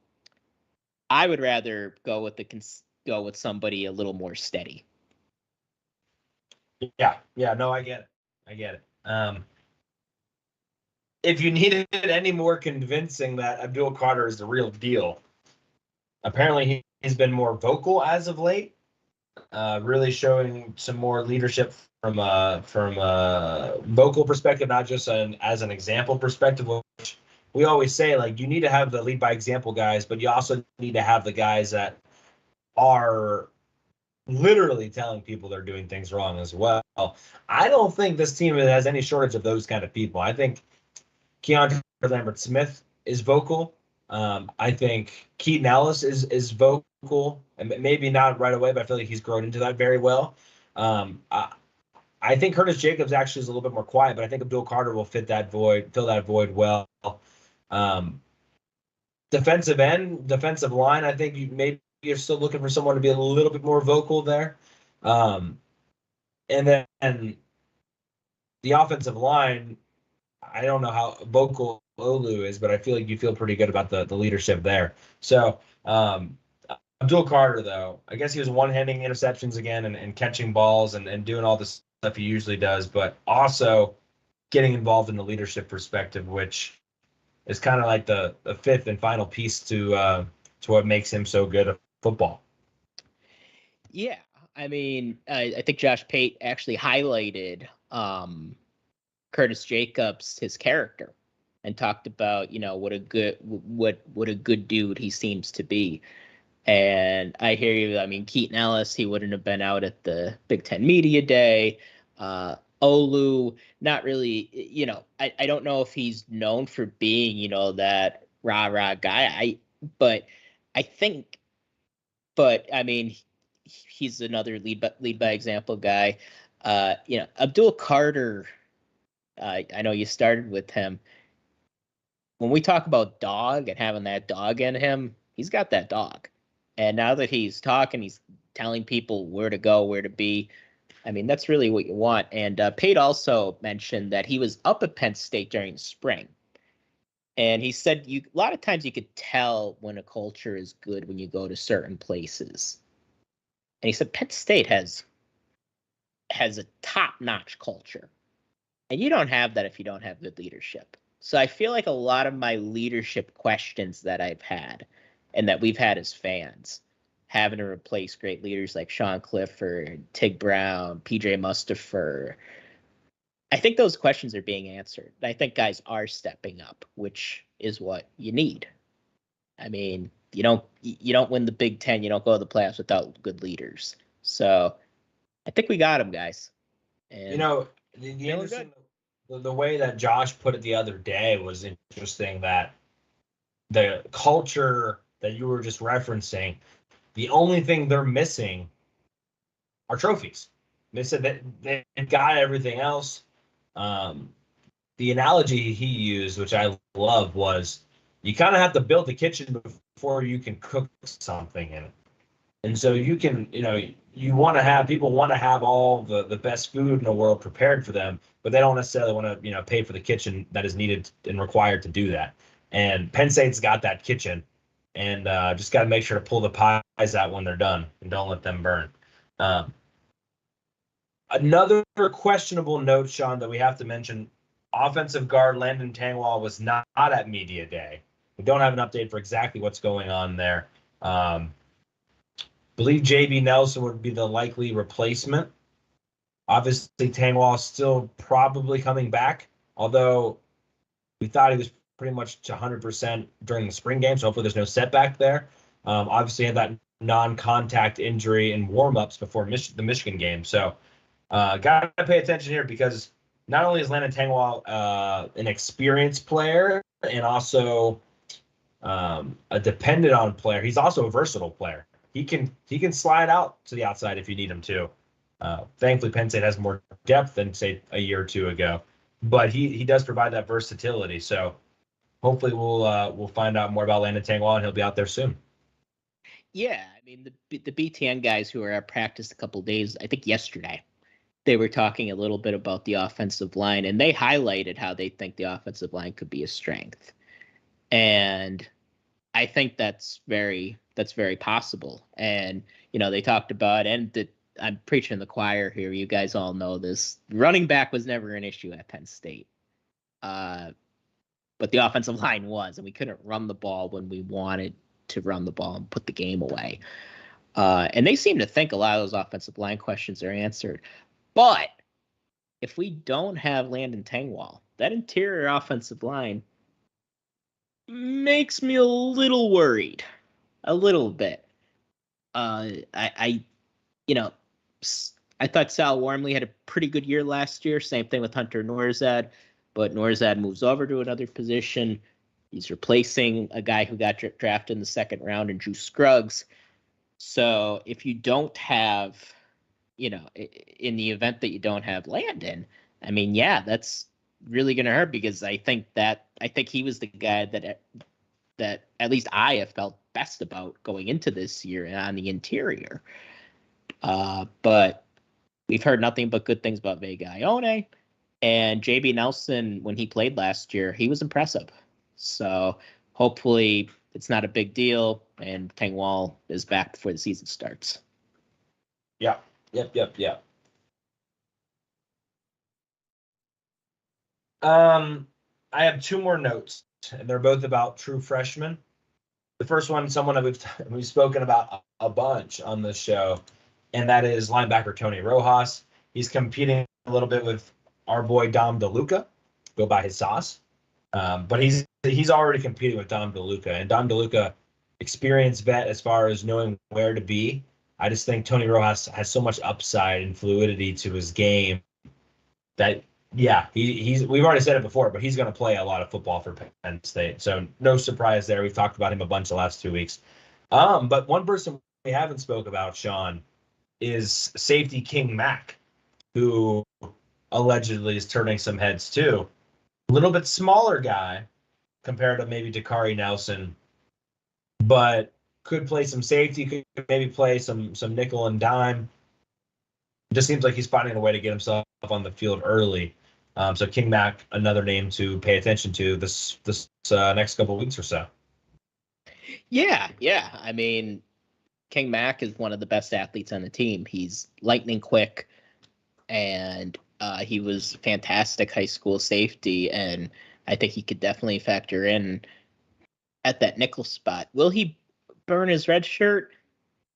I would rather go with somebody a little more steady. Yeah, no, I get it. If you needed any more convincing that Abdul Carter is the real deal, apparently he's been more vocal as of late, really showing some more leadership from a vocal perspective, not just as an example perspective, which we always say, like, you need to have the lead by example guys, but you also need to have the guys that are literally telling people they're doing things wrong as well. I don't think this team has any shortage of those kind of people. I think Keandre Lambert-Smith is vocal. I think Keaton Ellis is vocal, and maybe not right away, but I feel like he's grown into that very well. I think Curtis Jacobs actually is a little bit more quiet, but I think Abdul Carter will fill that void well. Defensive end, defensive line, I think you're still looking for someone to be a little bit more vocal there. And then the offensive line, I don't know how vocal Olu is, but I feel like you feel pretty good about the leadership there. So Abdul Carter, though, I guess he was one-handing interceptions again and catching balls and doing all this stuff he usually does, but also getting involved in the leadership perspective, which is kind of like the fifth and final piece to what makes him so good at football. Yeah, I mean, I think Josh Pate actually highlighted Curtis Jacobs, his character, and talked about what a good dude he seems to be. And I hear you. I mean, Keaton Ellis, he wouldn't have been out at the Big Ten Media Day. Olu, not really. I don't know if he's known for being that rah guy. But I mean, he's another lead by example guy. Abdul Carter. I know you started with him. When we talk about dog and having that dog in him, he's got that dog. And now that he's talking, he's telling people where to go, where to be. I mean, that's really what you want. And Pate also mentioned that he was up at Penn State during the spring. And he said a lot of times you could tell when a culture is good when you go to certain places. And he said Penn State has a top-notch culture. And you don't have that if you don't have good leadership. So I feel like a lot of my leadership questions that I've had and that we've had as fans, having to replace great leaders like Sean Clifford, Tig Brown, PJ Mustipher, I think those questions are being answered. I think guys are stepping up, which is what you need. I mean, you don't win the Big Ten, you don't go to the playoffs without good leaders. So I think we got them, guys. And the way that Josh put it the other day was interesting, that the culture that you were just referencing, the only thing they're missing are trophies. They said that they've got everything else. The analogy he used, which I love, was you kind of have to build the kitchen before you can cook something in it. And so you can, people want to have all the best food in the world prepared for them, but they don't necessarily want to, pay for the kitchen that is needed and required to do that. And Penn State's got that kitchen, and just got to make sure to pull the pies out when they're done and don't let them burn. Another questionable note, Sean, that we have to mention, offensive guard Landon Tangwall was not at media day. We don't have an update for exactly what's going on there. Believe JB Nelson would be the likely replacement. Obviously, Tangwall is still probably coming back, although we thought he was pretty much to 100% during the spring game, so hopefully there's no setback there. Obviously had that non-contact injury in warm-ups before the Michigan game, so got to pay attention here because not only is Landon Tengwall an experienced player and also a dependent on player, he's also a versatile player. He can slide out to the outside if you need him to. Thankfully, Penn State has more depth than, say, a year or two ago, but he does provide that versatility. So hopefully we'll find out more about Landon Tengwall, and he'll be out there soon. Yeah, I mean the BTN guys who were at practice a couple days, I think yesterday, they were talking a little bit about the offensive line, and they highlighted how they think the offensive line could be a strength, and I think that's very possible. And they talked about, and I'm preaching the choir here. You guys all know this. Running back was never an issue at Penn State, but the offensive line was, and we couldn't run the ball when we wanted to run the ball and put the game away. And they seem to think a lot of those offensive line questions are answered. But if we don't have Landon Tengwall, that interior offensive line makes me a little worried, a little bit. I thought Sal Wormley had a pretty good year last year. Same thing with Hunter Nourzad, but Nourzad moves over to another position. He's replacing a guy who got drafted in the second round, and Drew Scruggs. So if you don't have, in the event that you don't have Landon, I mean, yeah, that's really going to hurt, because I think he was the guy that at least I have felt best about going into this year on the interior. But we've heard nothing but good things about Vega Ione, and JB Nelson, when he played last year, he was impressive. So hopefully it's not a big deal, and Tengwall is back before the season starts. Yeah. Yep. I have two more notes, and they're both about true freshmen. The first one, someone that we've spoken about a bunch on this show, and that is linebacker Tony Rojas. He's competing a little bit with our boy Dom DeLuca, go by his sauce. But he's already competing with Dom DeLuca, and Dom DeLuca, experienced vet as far as knowing where to be. I just think Tony Rojas has so much upside and fluidity to his game that, yeah, he's we've already said it before, but he's going to play a lot of football for Penn State. So no surprise there. We've talked about him a bunch the last 2 weeks. But one person we haven't spoke about, Sean, is safety King Mack, who allegedly is turning some heads too. A little bit smaller guy compared to maybe Dakari Nelson, but could play some safety, could maybe play some nickel and dime. It just seems like he's finding a way to get himself on the field early. So King Mack, another name to pay attention to this next couple of weeks or so. Yeah. I mean, King Mack is one of the best athletes on the team. He's lightning quick, and he was fantastic high school safety, and I think he could definitely factor in at that nickel spot. Will he burn his red shirt?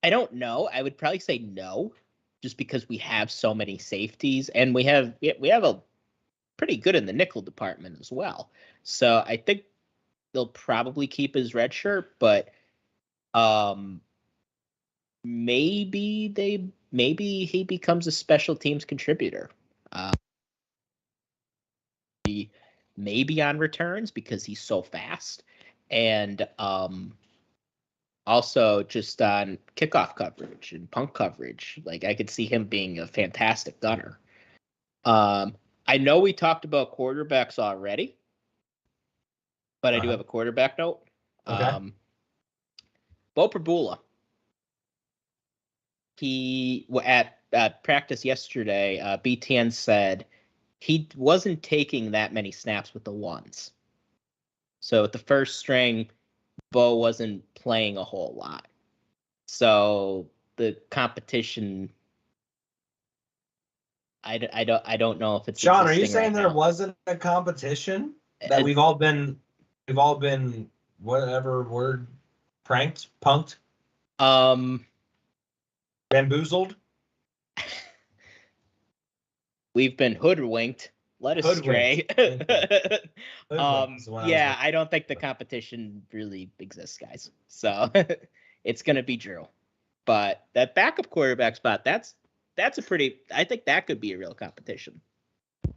I don't know. I would probably say no, just because we have so many safeties, and we have a pretty good in the nickel department as well. So I think they'll probably keep his red shirt, but maybe he becomes a special teams contributor. Maybe on returns because he's so fast, and also just on kickoff coverage and punt coverage. Like, I could see him being a fantastic gunner. I know we talked about quarterbacks already, but I do have a quarterback note. Okay. Bo Prabula. He at practice yesterday, BTN said he wasn't taking that many snaps with the ones. So at the first string, Bo wasn't playing a whole lot. So the competition, I don't know if it's Sean, are you saying right there now. wasn't a competition that we've all been whatever word, punked, bamboozled? We've been hoodwinked led astray. Hoodwinked. Yeah, I don't think the competition really exists, guys. So it's going to be Drew. But that backup quarterback spot, that's a pretty. I think that could be a real competition.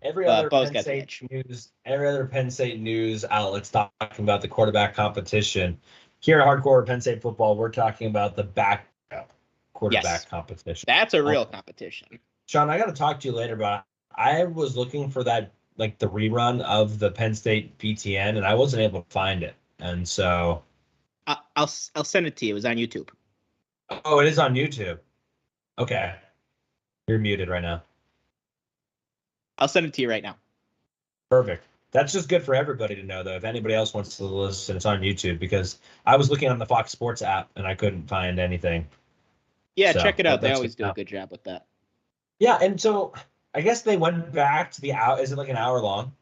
Every other Bo's Penn got the State edge. news, every other Penn State news outlet's talking about the quarterback competition. Here at Hardcore Penn State Football, we're talking about the backup quarterback competition. That's a real competition. Sean, I got to talk to you later about it. I was looking for that, like the rerun of the Penn State BTN, and I wasn't able to find it. And so I'll send it to you. It was on YouTube. Oh, it is on YouTube. Okay. You're muted right now. I'll send it to you right now. Perfect. That's just good for everybody to know, though. If anybody else wants to listen, it's on YouTube, because I was looking on the Fox Sports app and I couldn't find anything. Yeah, So, check it out. They that's always good do a now. good job with that. Yeah, and so I guess they went back to the hour. Is it like an hour long?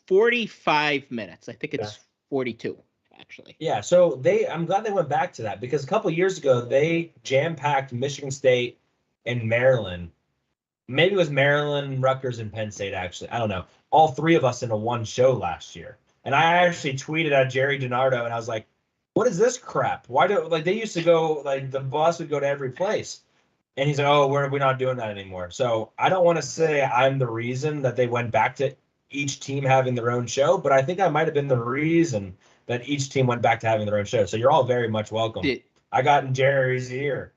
45 minutes. I think it's 42, actually. Yeah, so I'm glad they went back to that, because a couple of years ago they jam-packed Michigan State and Maryland. Maybe it was Maryland, Rutgers, and Penn State, actually. I don't know. All three of us in a one show last year. And I actually tweeted at Jerry DiNardo, and I was like, what is this crap? Why do, like, they used to go, like, the bus would go to every place. And he's like, oh, we're not doing that anymore. So I don't want to say I'm the reason that they went back to each team having their own show, but I think I might have been the reason that each team went back to having their own show. So you're all very much welcome. I got in Jerry's ear.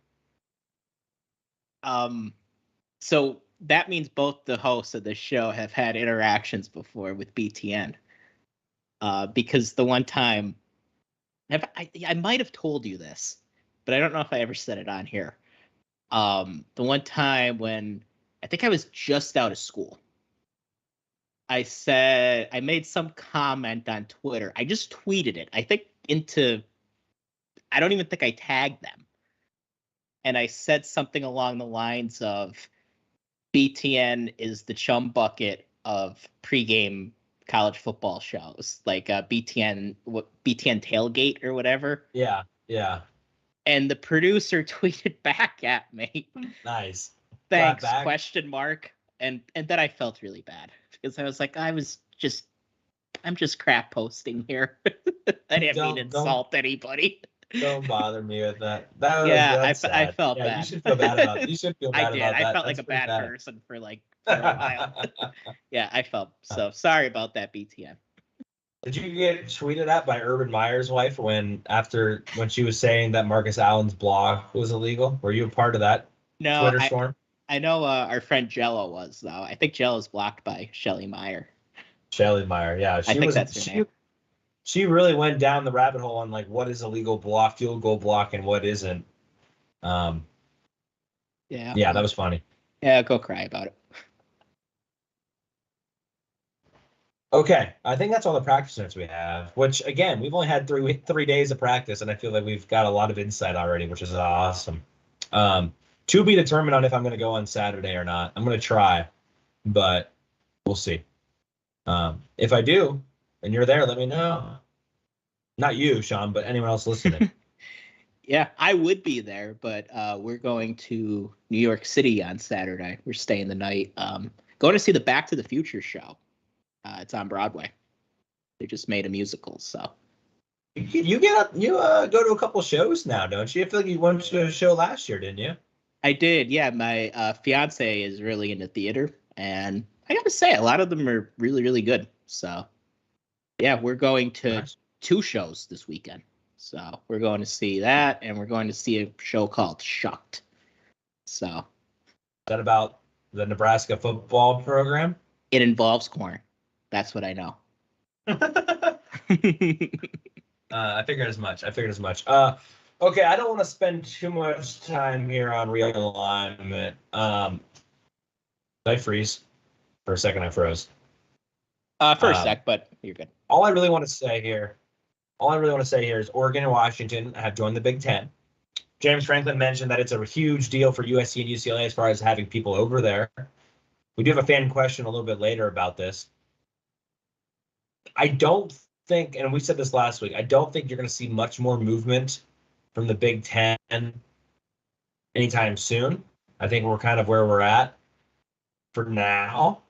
So that means both the hosts of the show have had interactions before with BTN. Because the one time, I might have told you this, but I don't know if I ever said it on here. The one time when I think I was just out of school, I made some comment on Twitter. I just tweeted it. I don't even think I tagged them. And I said something along the lines of, BTN is the chum bucket of pregame college football shows, like BTN Tailgate or whatever. Yeah. And the producer tweeted back at me. Nice. Thanks, ? And then I felt really bad, because I was like, I'm just crap posting here. I didn't mean to insult anybody. Don't bother me with that. I felt bad. You should feel bad about it. You should feel bad about that. I felt like a bad person for a while. Yeah, I felt so sorry about that, BTN. Did you get tweeted at by Urban Meyer's wife when she was saying that Marcus Allen's blog was illegal? Were you a part of that Twitter storm? I know our friend Jello was, though. I think Jello's blocked by Shelly Meyer. Shelly Meyer, yeah. I think that's her name. She really went down the rabbit hole on like what is a legal block, field goal block, and what isn't. Yeah, that was funny. Yeah, go cry about it. Okay, I think that's all the practice notes we have. Which again, we've only had 3 days of practice, and I feel like we've got a lot of insight already, which is awesome. To be determined on if I'm going to go on Saturday or not. I'm going to try, but we'll see. If I do, and you're there, let me know. Not you, Sean, but anyone else listening. Yeah, I would be there, but we're going to New York City on Saturday. We're staying the night. Going to see the Back to the Future show. It's on Broadway. They just made a musical, so. You go to a couple shows now, don't you? I feel like you went to a show last year, didn't you? I did, yeah. My fiance is really into theater, and I got to say, a lot of them are really, really good. So. Yeah, we're going to 2 shows this weekend. So we're going to see that, and we're going to see a show called Shucked. So. Is that about the Nebraska football program? It involves corn. That's what I know. I figured as much. Okay, I don't want to spend too much time here on realignment. Did I freeze? For a second, I froze. For a sec, but you're good. All I really want to say here is Oregon and Washington have joined the Big Ten. James Franklin mentioned that it's a huge deal for USC and UCLA as far as having people over there. We do have a fan question a little bit later about this. I don't think, and we said this last week, I don't think you're going to see much more movement from the Big Ten anytime soon. I think we're kind of where we're at for now.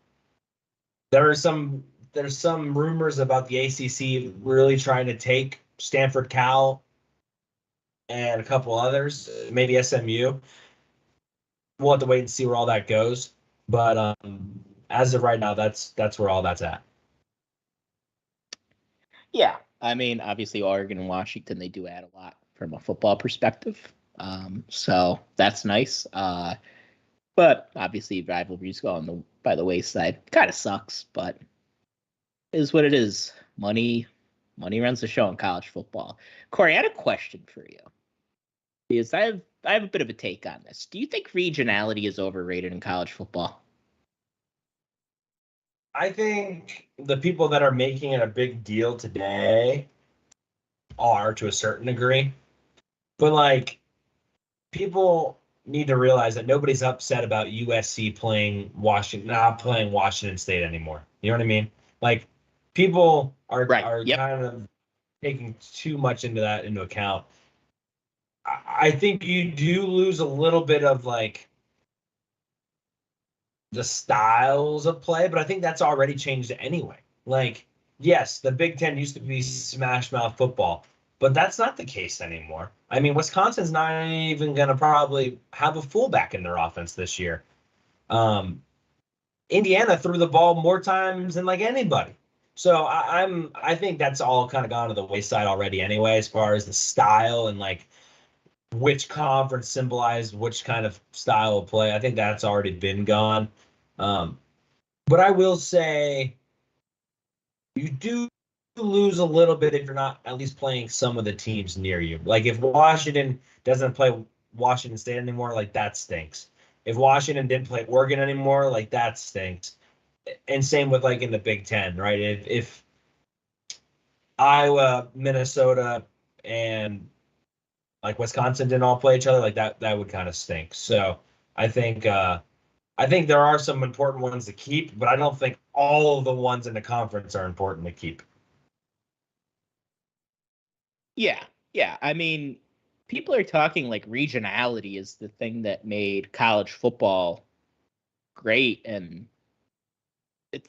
there's some rumors about the ACC really trying to take Stanford, Cal, and a couple others, maybe SMU. We'll have to wait and see where all that goes. But as of right now, that's where all that's at. Yeah, I mean, obviously Oregon and Washington, they do add a lot from a football perspective. So that's nice. But obviously rivalries go by the wayside. Kind of sucks, but it is what it is. Money runs the show in college football. Corey, I had a question for you. Because I have a bit of a take on this. Do you think regionality is overrated in college football? I think the people that are making it a big deal today are to a certain degree. But like, people need to realize that nobody's upset about USC not playing Washington State anymore. You know what I mean? Like, people are kind of taking too much into account. I think you do lose a little bit of like the styles of play, but I think that's already changed anyway. Like, yes, the Big Ten used to be smash mouth football, but that's not the case anymore. I mean, Wisconsin's not even going to probably have a fullback in their offense this year. Indiana threw the ball more times than like anybody. So I think that's all kind of gone to the wayside already anyway, as far as the style and like which conference symbolized which kind of style of play. I think that's already been gone. But I will say you do lose a little bit if you're not at least playing some of the teams near you. Like if Washington doesn't play Washington State anymore, like that stinks. If Washington didn't play Oregon anymore, like that stinks. And same with like in the Big Ten, right? If Iowa, Minnesota, and like Wisconsin didn't all play each other, like that would kind of stink. So I think there are some important ones to keep, but I don't think all of the ones in the conference are important to keep. Yeah. I mean, people are talking like regionality is the thing that made college football great, and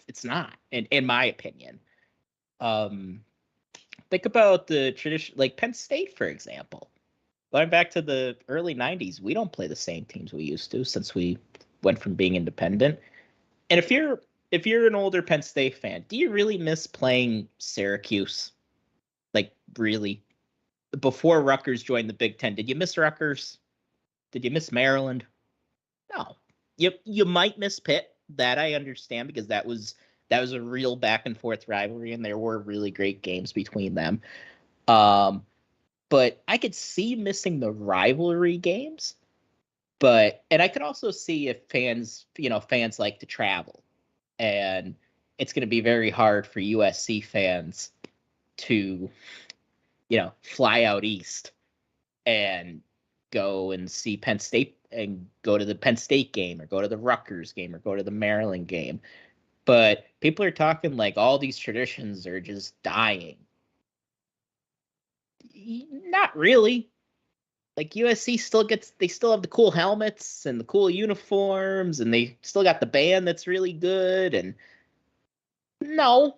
it's not, in my opinion. Think about the tradition, like Penn State, for example. Going back to the early 90s, we don't play the same teams we used to since we went from being independent. And if you're an older Penn State fan, do you really miss playing Syracuse? Like, really? Before Rutgers joined the Big Ten, did you miss Rutgers? Did you miss Maryland? No. You might miss Pitt. That I understand, because that was a real back and forth rivalry, and there were really great games between them. But I could see missing the rivalry games. And I could also see if fans like to travel, and it's going to be very hard for USC fans to, fly out east and go and see Penn State and go to the Penn State game or go to the Rutgers game or go to the Maryland game. But people are talking like all these traditions are just dying. Not really. Like USC they still have the cool helmets and the cool uniforms, and they still got the band that's really good. And no,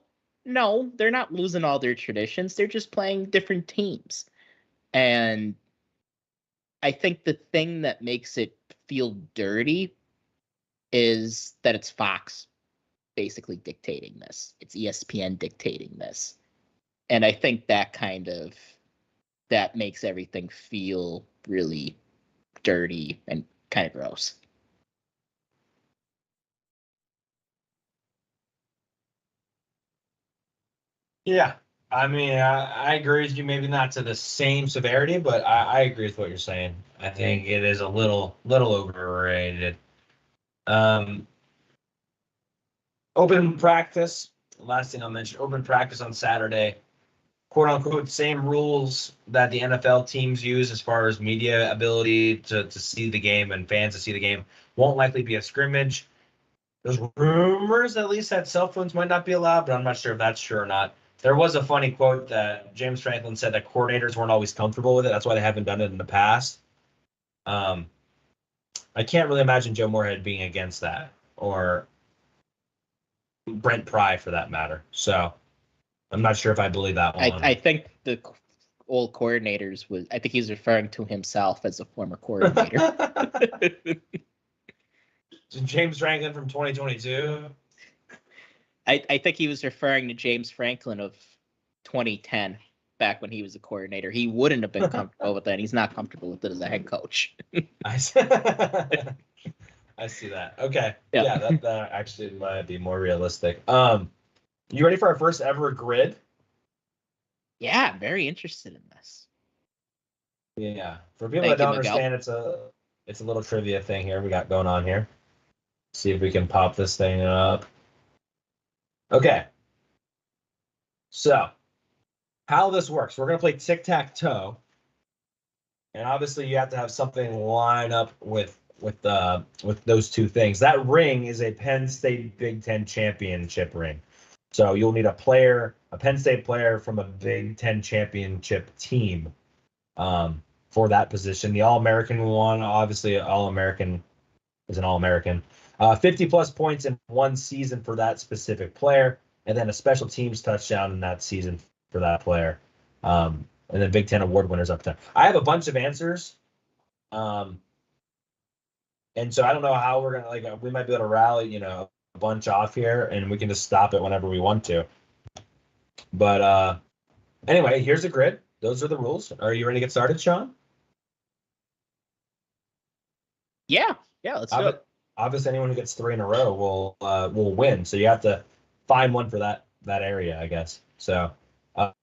they're not losing all their traditions. They're just playing different teams. And I think the thing that makes it feel dirty is that it's Fox basically dictating this. It's ESPN dictating this. And I think that makes everything feel really dirty and kind of gross. Yeah. I mean, I agree with you. Maybe not to the same severity, but I agree with what you're saying. I think it is a little overrated. Open practice. Last thing I'll mention: open practice on Saturday. "Quote unquote" same rules that the NFL teams use as far as media ability to see the game and fans to see the game. Won't likely be a scrimmage. There's rumors at least that cell phones might not be allowed, but I'm not sure if that's true or not. There was a funny quote that James Franklin said that coordinators weren't always comfortable with it. That's why they haven't done it in the past. I can't really imagine Joe Moorhead being against that, or Brent Pry for that matter. So I'm not sure if I believe that one. I think the old coordinators was. I think he's referring to himself as a former coordinator. James Franklin from 2022. I think he was referring to James Franklin of 2010, back when he was a coordinator. He wouldn't have been comfortable with that. He's not comfortable with it as a head coach. I see that. Okay. Yeah, that actually might be more realistic. You ready for our first ever grid? Yeah, I'm very interested in this. Yeah. For people that don't understand, it's a little trivia thing here we got going on here. See if we can pop this thing up. Okay. So, how this works, we're going to play tic-tac-toe. And obviously you have to have something line up with those two things. That ring is a Penn State Big Ten championship ring. So you'll need a Penn State player from a Big Ten championship team for that position. The All-American one, obviously All-American is an All-American. 50-plus points in one season for that specific player, and then a special teams touchdown in that season for that player. And then Big Ten award winners up there. I have a bunch of answers. And so I don't know how we're going to, we might be able to rally, a bunch off here, and we can just stop it whenever we want to. But anyway, here's the grid. Those are the rules. Are you ready to get started, Sean? Yeah, let's do it. Obviously, anyone who gets 3 in a row will win. So you have to find one for that area, I guess. So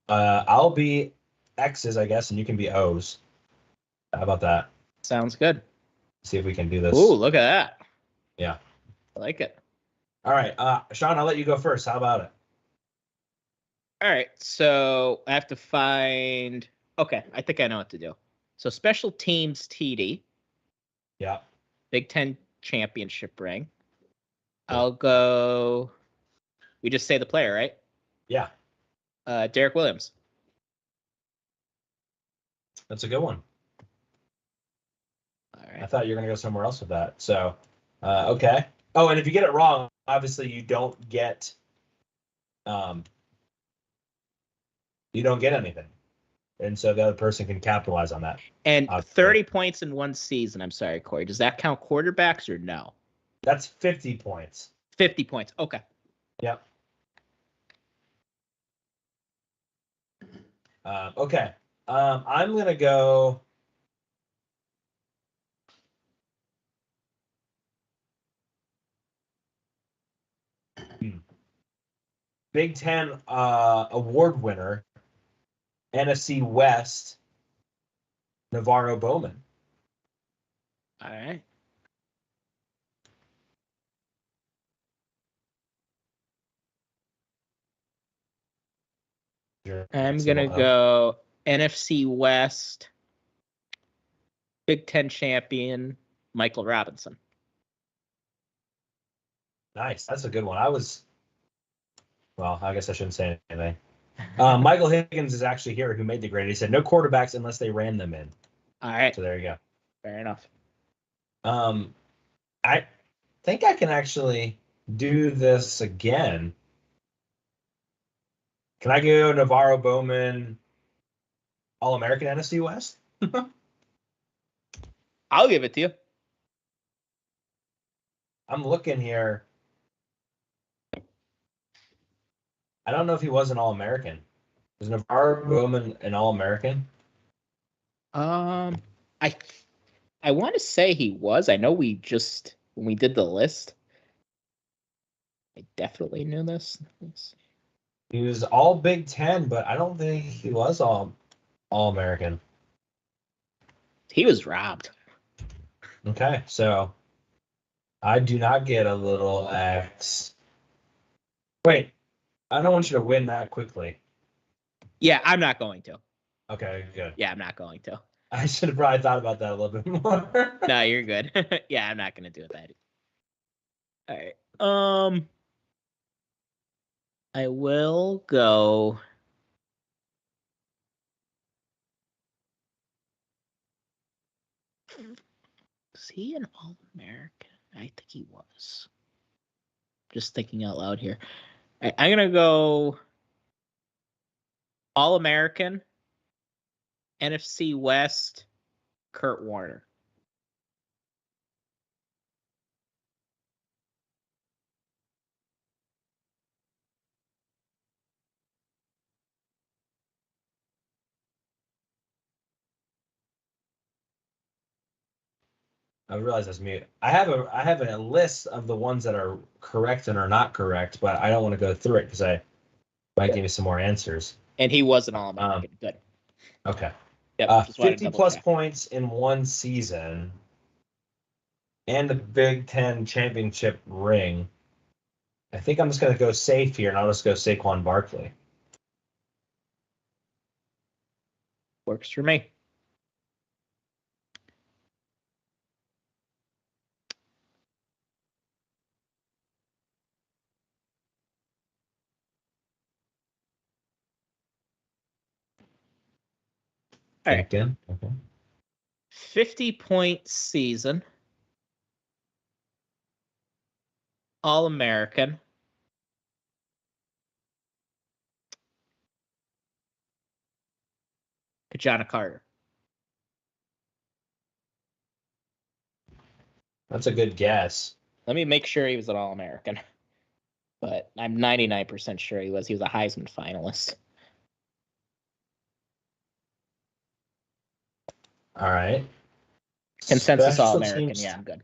I'll be X's, I guess, and you can be O's. How about that? Sounds good. See if we can do this. Ooh, look at that. Yeah. I like it. All right. Sean, I'll let you go first. How about it? All right. So I have to find. Okay. I think I know what to do. So special teams TD. Yeah. Big Ten championship ring. Yeah. I'll go. We just say the player, right? Yeah. Derek Williams. That's a good one. All right. I thought you were going to go somewhere else with that. So, okay. Oh, and if you get it wrong, obviously you don't get anything. And so the other person can capitalize on that. And 30 points in one season. I'm sorry, Corey. Does that count quarterbacks or no? That's 50 points. 50 points. Okay. Yep. Okay. I'm going to go. Big Ten award winner, NFC West, Navarro Bowman. All right. I'm going to go NFC West, Big Ten champion, Michael Robinson. Nice. That's a good one. Well, I guess I shouldn't say anything. Michael Higgins is actually here, who made the grade. He said no quarterbacks unless they ran them in. All right. So there you go. Fair enough. I think I can actually do this again. Can I go Navarro Bowman, All-American NFC West? I'll give it to you. I'm looking here. I don't know if he was an All-American. Was Navarro Bowman an All-American? I want to say he was. I know when we did the list, I definitely knew this. He was all Big Ten, but I don't think he was All-American. He was robbed. Okay, so I do not get a little X. Wait, I don't want you to win that quickly. Yeah, I'm not going to. Okay, good. Yeah, I'm not going to. I should have probably thought about that a little bit more. No, you're good. Yeah, I'm not going to do that. All right. I will go. Is he an All-American? I think he was. Just thinking out loud here. I'm going to go All-American, NFC West, Kurt Warner. I realize that's me. I have a list of the ones that are correct and are not correct, but I don't want to go through it because I might give you some more answers. And he was an All-American. Good. Okay. Yep, just wanted to 50 double plus check. points in one season and the Big Ten championship ring. I think I'm just going to go safe here, and I'll just go Saquon Barkley. Works for me. All right. Again? Okay. 50-point season. All-American. Kajana Carter. That's a good guess. Let me make sure he was an All-American. But I'm 99% sure he was. He was a Heisman finalist. All right. Consensus Special All-American. teams- Yeah, I'm good.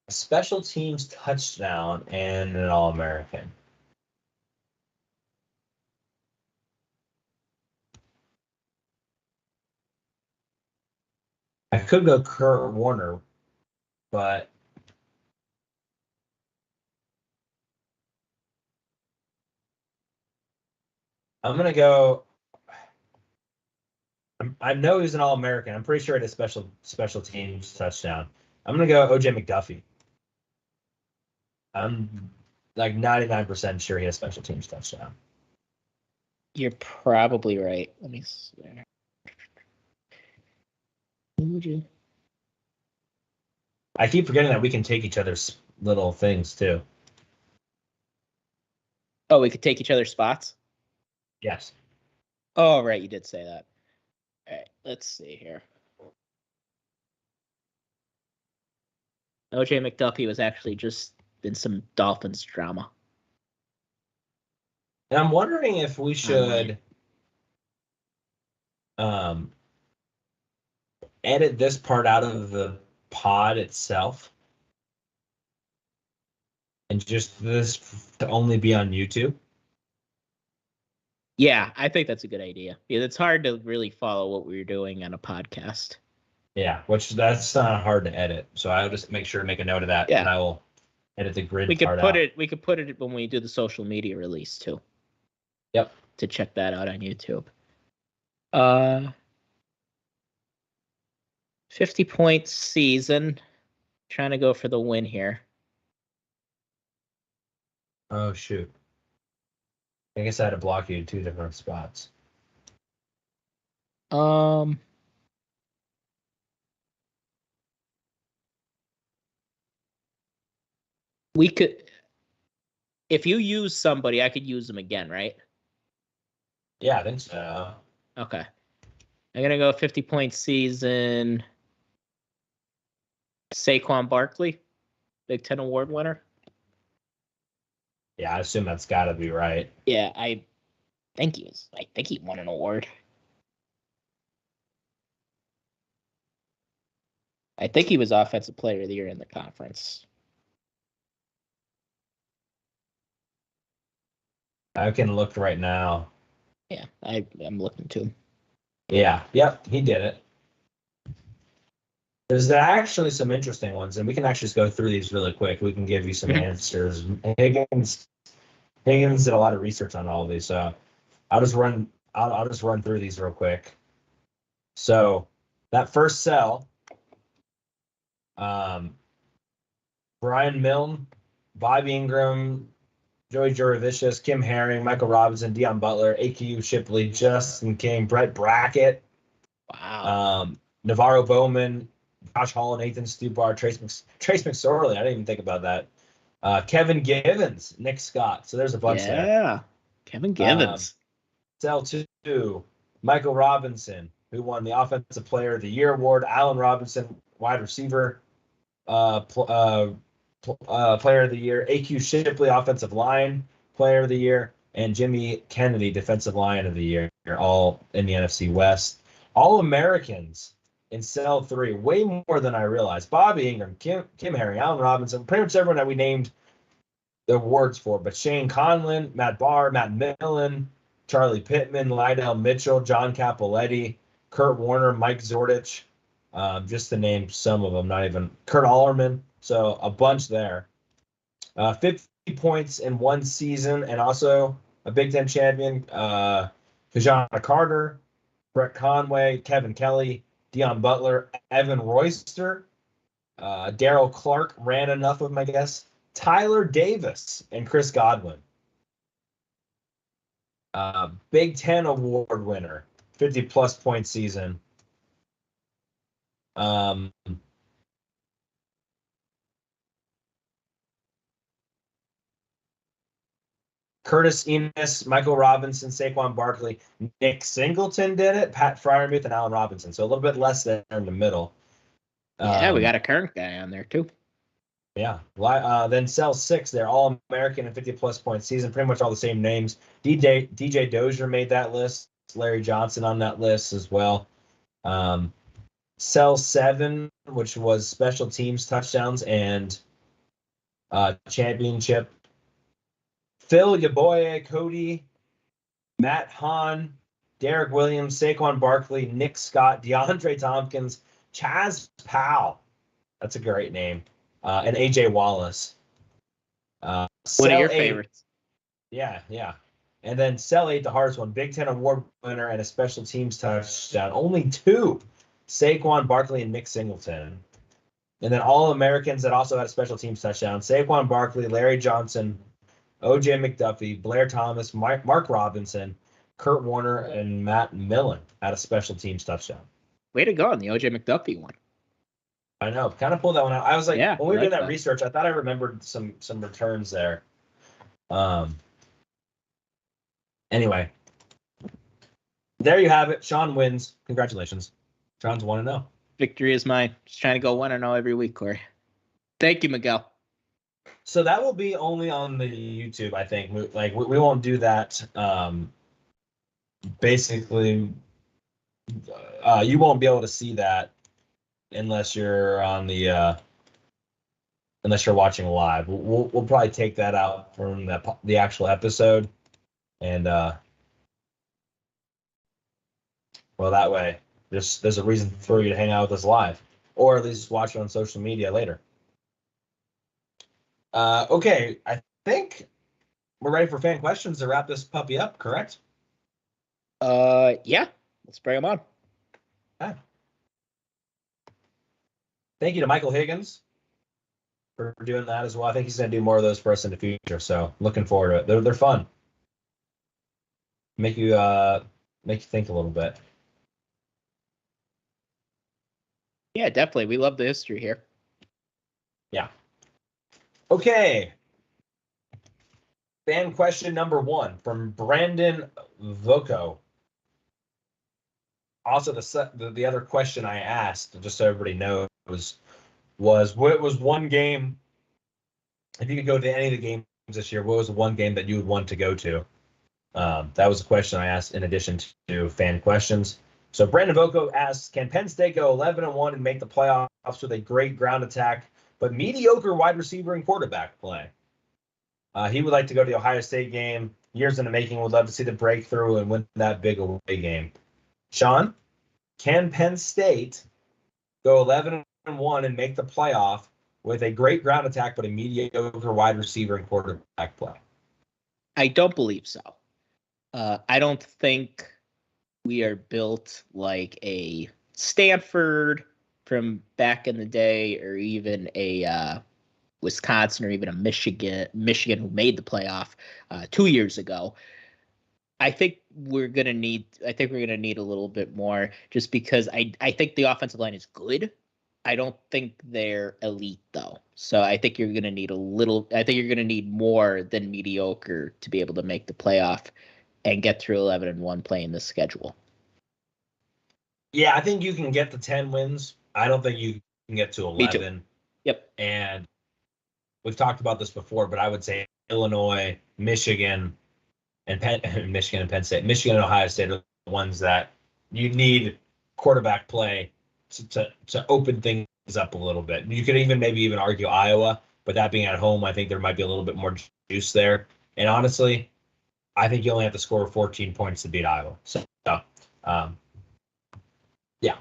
Special teams touchdown and an All-American. I could go Kurt Warner, but I'm gonna go. I know he's an All-American. I'm pretty sure it is special teams touchdown. I'm gonna go OJ McDuffie. I'm like 99% sure he has special teams touchdown. You're probably right. Let me see. I keep forgetting that we can take each other's little things too. Oh, we could take each other's spots? Yes. Oh, right. You did say that. All right. Let's see here. OJ McDuffie was actually just in some Dolphins drama. And I'm wondering if we should edit this part out of the pod itself and just this to only be on YouTube. Yeah, I think that's a good idea. Yeah, it's hard to really follow what we were doing on a podcast. Yeah, which that's not hard to edit. So I'll just make sure to make a note of that, and I will edit the grid We could part put out. it. We could put it when we do the social media release too. Yep. To check that out on YouTube. 50-point season. Trying to go for the win here. Oh shoot! I guess I had to block you in two different spots. We could, if you use somebody, I could use them again, right? Yeah, I think so. Okay. I'm gonna go 50-point season. Saquon Barkley, Big Ten award winner. Yeah, I assume that's got to be right. Yeah, I think he won an award. I think he was Offensive Player of the Year in the conference. I can look right now. Yeah, I'm looking to him. Yeah, yep, he did it. There's actually some interesting ones, and we can actually just go through these really quick. We can give you some answers. Higgins did a lot of research on all of these, so I'll just run through these real quick. So that first cell, Brian Milne, Bobby Ingram, Joey Jurevicius, Kim Herring, Michael Robinson, Deion Butler, AQ Shipley, Justin King, Brett Brackett, Wow. Navarro Bowman, Josh Hall, Nathan Stubar, Trace McSorley. I didn't even think about that. Kevin Givens, Nick Scott. So there's a bunch there. Yeah, Kevin Givens. Cell 2, Michael Robinson, who won the Offensive Player of the Year award. Allen Robinson, wide receiver, player of the year. AQ Shipley, offensive line player of the year, and Jimmy Kennedy, defensive line of the year, all in the NFC West. All Americans in Cell 3, way more than I realized. Bobby Ingram, Kim Herring, Allen Robinson, pretty much everyone that we named the awards for. But Shane Conlon, Matt Barr, Matt Millen, Charlie Pittman, Lydell Mitchell, John Capoletti, Kurt Warner, Mike Zordich, just to name some of them, not even Kurt Allerman. So a bunch there. 50 points in one season, and also a Big Ten champion, Kajana Carter, Brett Conway, Kevin Kelly, Deion Butler, Evan Royster, Daryl Clark ran enough of them, I guess. Tyler Davis and Chris Godwin. Big Ten award winner, 50-plus point season. Curtis Enos, Michael Robinson, Saquon Barkley, Nick Singleton did it, Pat Fryermuth, and Allen Robinson. So a little bit less there in the middle. Yeah, we got a current guy on there too. Yeah. Then Cell 6, they're all American and 50-plus point season, pretty much all the same names. DJ Dozier made that list. Larry Johnson on that list as well. Cell 7, which was special teams touchdowns and championship. Phil Yaboye, Cody, Matt Hahn, Derek Williams, Saquon Barkley, Nick Scott, DeAndre Tompkins, Chaz Powell. That's a great name. And AJ Wallace. One of your favorites. Yeah. And then Cell 8, the hardest one. Big Ten award winner and a special teams touchdown. Only 2. Saquon Barkley and Nick Singleton. And then all Americans that also had a special teams touchdown. Saquon Barkley, Larry Johnson, O.J. McDuffie, Blair Thomas, Mark Robinson, Kurt Warner, and Matt Millen had a special teams touchdown. Way to go on the O.J. McDuffie one. I know. Kind of pulled that one out. I was like, yeah, when we were doing that research, I thought I remembered some returns there. Anyway, there you have it. Sean wins. Congratulations. Sean's 1-0. Victory is mine. Just trying to go 1-0 every week, Corey. Thank you, Miguel. So that will be only on the YouTube, I think. We won't do that. Basically, you won't be able to see that unless you're on the unless you're watching live. We'll probably take that out from the actual episode, and well, that way there's a reason for you to hang out with us live, or at least watch it on social media later. Okay, I think we're ready for fan questions to wrap this puppy up, correct? Yeah, let's bring them on. Okay. Thank you to Michael Higgins for doing that as well. I think he's going to do more of those for us in the future, so looking forward to it. They're fun. Make you think a little bit. Yeah, definitely. We love the history here. Yeah. Okay. Fan question number 1 from Brandon Voco. Also, the other question I asked, just so everybody knows, was what was one game, if you could go to any of the games this year, what was the one game that you would want to go to? That was a question I asked in addition to fan questions. So Brandon Voco asks, can Penn State go 11-1 and make the playoffs with a great ground attack, but mediocre wide receiver and quarterback play? He would like to go to the Ohio State game. Years in the making, would love to see the breakthrough and win that big away game. Sean, can Penn State go 11-1 and make the playoff with a great ground attack, but a mediocre wide receiver and quarterback play? I don't believe so. I don't think we are built like a Stanford from back in the day, or even a Wisconsin, or even a Michigan who made the playoff 2 years ago. I think we're gonna need a little bit more, just because I think the offensive line is good. I don't think they're elite though. So I think you're going to need I think you're going to need more than mediocre to be able to make the playoff and get through 11-1 playing this schedule. Yeah, I think you can get to 10 wins. I don't think you can get to 11. Me too. Yep. And we've talked about this before, but I would say Illinois, Michigan, and Michigan and Penn State. Michigan and Ohio State are the ones that you need quarterback play to open things up a little bit. You could maybe even argue Iowa, but that being at home, I think there might be a little bit more juice there. And honestly, I think you only have to score 14 points to beat Iowa. So, yeah.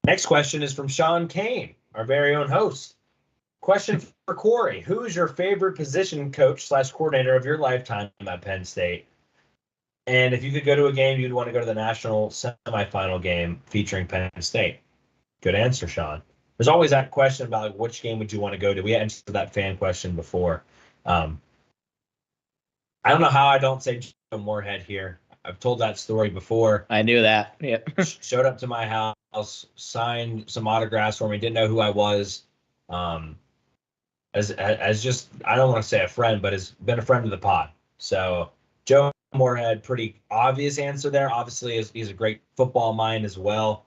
Next question is from Sean Kane, our very own host. Question for Corey. Who is your favorite position coach / coordinator of your lifetime at Penn State? And if you could go to a game, you'd want to go to the national semifinal game featuring Penn State. Good answer, Sean. There's always that question about like, which game would you want to go to? We answered that fan question before. I don't know how I don't say Joe Moorhead here. I've told that story before. I knew that. Yep. Showed up to my house, signed some autographs for me, didn't know who I was. As just, I don't want to say a friend, but has been a friend of the pod. So Joe Moorhead, pretty obvious answer there. Obviously, he's a great football mind as well.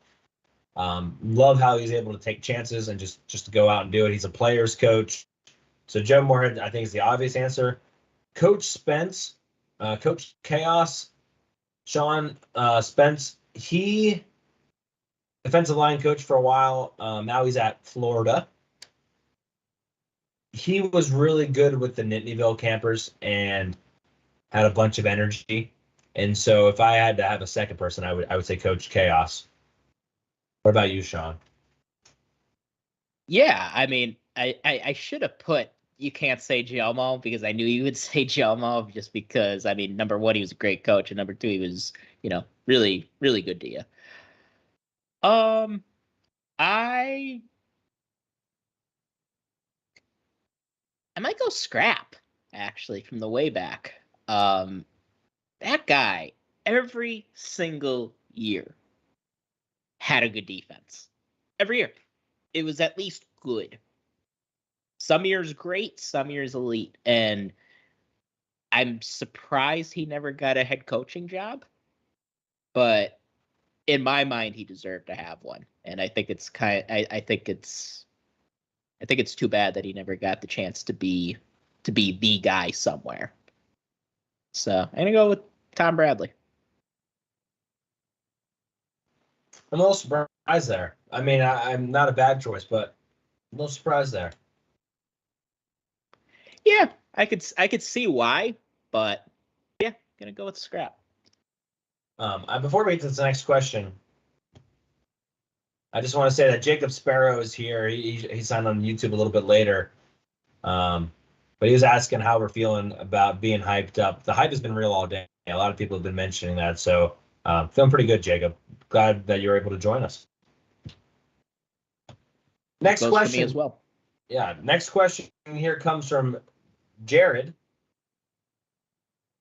Love how he's able to take chances and just to go out and do it. He's a player's coach. So Joe Moorhead, I think, is the obvious answer. Coach Spence, Coach Chaos, Sean Spence, he defensive line coach for a while. Now he's at Florida. He was really good with the Nittanyville campers and had a bunch of energy. And so if I had to have a second person, I would say Coach Chaos. What about you, Sean? Yeah, I mean, I should have put you can't say Gielmo because I knew you would say Gielmo just because, I mean, number one, he was a great coach, and number two, he was, really, really good to you. I might go Scrap, actually, from the way back. That guy, every single year, had a good defense. Every year. It was at least good. Some years great, some years elite. And I'm surprised he never got a head coaching job. But in my mind, he deserved to have one. And I think it's I think it's too bad that he never got the chance to be the guy somewhere. So I'm gonna go with Tom Bradley. I'm a little surprised there. I mean, I'm not a bad choice, but I'm a little surprised there. Yeah, I could see why, but yeah, gonna go with Scrap. Before we get to the next question, I just want to say that Jacob Sparrow is here. He signed on YouTube a little bit later, but he was asking how we're feeling about being hyped up. The hype has been real all day. A lot of people have been mentioning that, so feeling pretty good, Jacob. Glad that you're able to join us. Next question. For me as well. Yeah, next question here comes from Jared.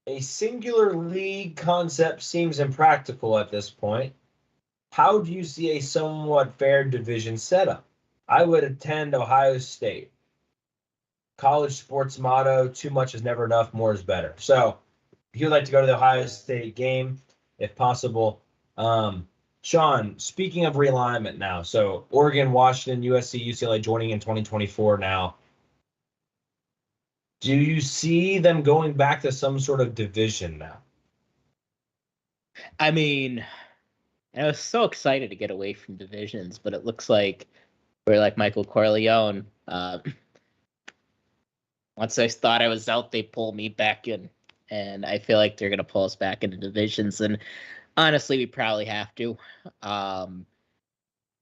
A singular league concept seems impractical at this point. How do you see a somewhat fair division setup? I would attend Ohio State. College sports motto, too much is never enough, more is better. So if you'd like to go to the Ohio State game, if possible. Sean, speaking of realignment now, so Oregon, Washington, USC, UCLA joining in 2024 now. Do you see them going back to some sort of division now? I mean, I was so excited to get away from divisions, but it looks like we're like Michael Corleone. Once I thought I was out, they pulled me back in. And I feel like they're going to pull us back into divisions. And honestly, we probably have to. I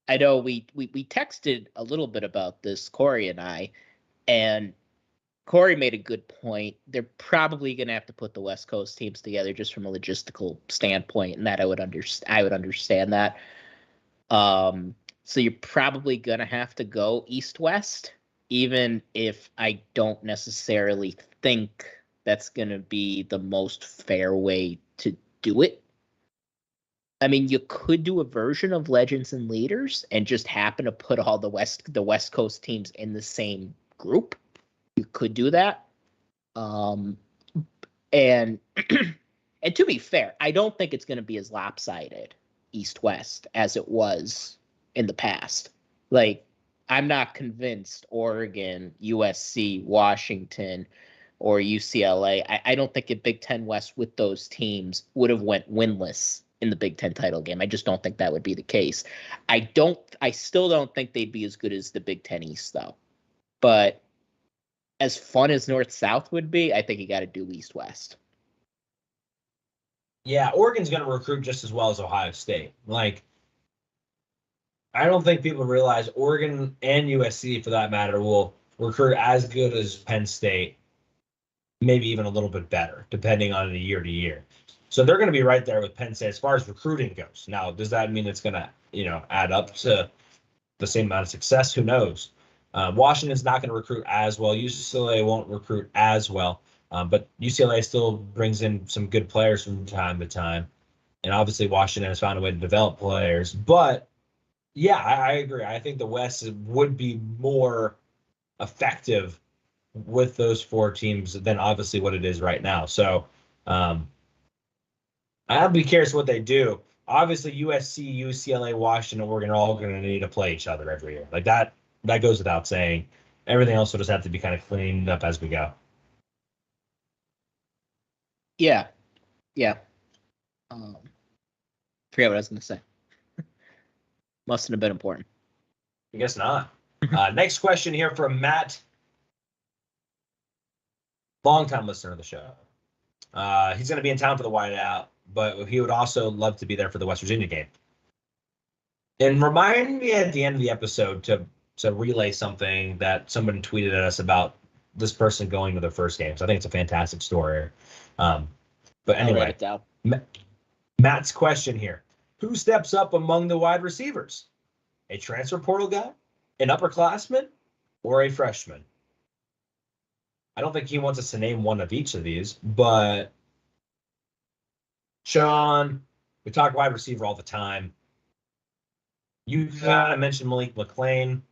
know we texted a little bit about this, Corey and I, and Corey made a good point. They're probably going to have to put the West Coast teams together just from a logistical standpoint, and that I would understand that. So you're probably going to have to go East-West, even if I don't necessarily think that's going to be the most fair way to do it. I mean, you could do a version of Legends and Leaders and just happen to put all the West Coast teams in the same group. You could do that. And and to be fair, I don't think it's going to be as lopsided East-West as it was in the past. Like, I'm not convinced Oregon, USC, Washington, or UCLA. I don't think a Big Ten West with those teams would have went winless in the Big Ten title game. I just don't think that would be the case. I still don't think they'd be as good as the Big Ten East, though. But as fun as North-South would be, I think you got to do East-West. Yeah, Oregon's going to recruit just as well as Ohio State. Like, I don't think people realize Oregon and USC, for that matter, will recruit as good as Penn State, maybe even a little bit better, depending on the year to year. So they're going to be right there with Penn State as far as recruiting goes. Now, does that mean it's going to, add up to the same amount of success? Who knows? Washington's not going to recruit as well. UCLA won't recruit as well. But UCLA still brings in some good players from time to time. And obviously Washington has found a way to develop players. But, yeah, I agree. I think the West would be more effective with those four teams than obviously what it is right now. So I'll be curious what they do. Obviously, USC, UCLA, Washington, Oregon are all going to need to play each other every year. Like that goes without saying. Everything else will just have to be kind of cleaned up as we go. Yeah. Forget what I was going to say. Mustn't have been important. I guess not. Next question here from Matt. Longtime listener of the show. He's going to be in town for the whiteout, but he would also love to be there for the West Virginia game. And remind me at the end of the episode to relay something that someone tweeted at us about this person going to their first game. So I think it's a fantastic story. But anyway, Matt's question here. Who steps up among the wide receivers? A transfer portal guy, an upperclassman, or a freshman? I don't think he wants us to name one of each of these, but Sean, we talk wide receiver all the time. You kind of mentioned Malik McClain.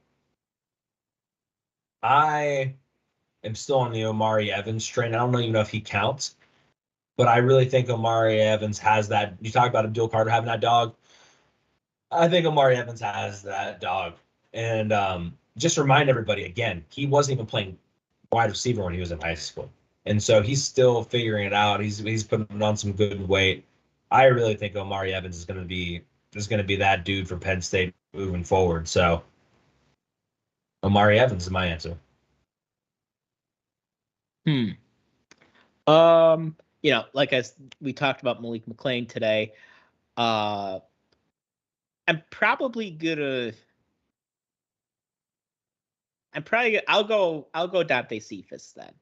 I am still on the Omari Evans train. I don't even know if he counts, but I really think Omari Evans has that. You talk about Abdul Carter having that dog. I think Omari Evans has that dog. And just remind everybody, again, he wasn't even playing wide receiver when he was in high school. And so he's still figuring it out. He's putting on some good weight. I really think Omari Evans is going to be that dude for Penn State moving forward. So Omari Evans is my answer. Like we talked about Malik McClain today. I'll go Dante Cephas then.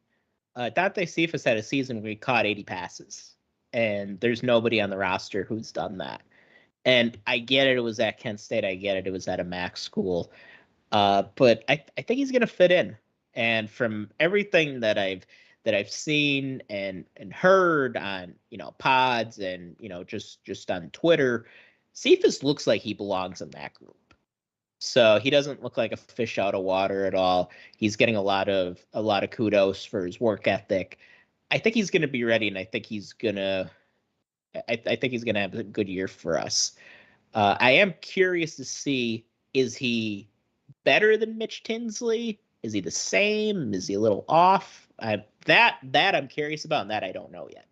Dante Cephas had a season where he caught 80 passes, and there's nobody on the roster who's done that. And I get it was at Kent State. I get it was at a MAC school. But I think he's going to fit in. And from everything that I've seen and heard on, pods and, just on Twitter, Cephas looks like he belongs in that group. So he doesn't look like a fish out of water at all. He's getting a lot of kudos for his work ethic. I think he's going to be ready, and I think he's going to have a good year for us. I am curious to see, is he better than Mitch Tinsley? Is he the same? Is he a little off? That I'm curious about, and that I don't know yet.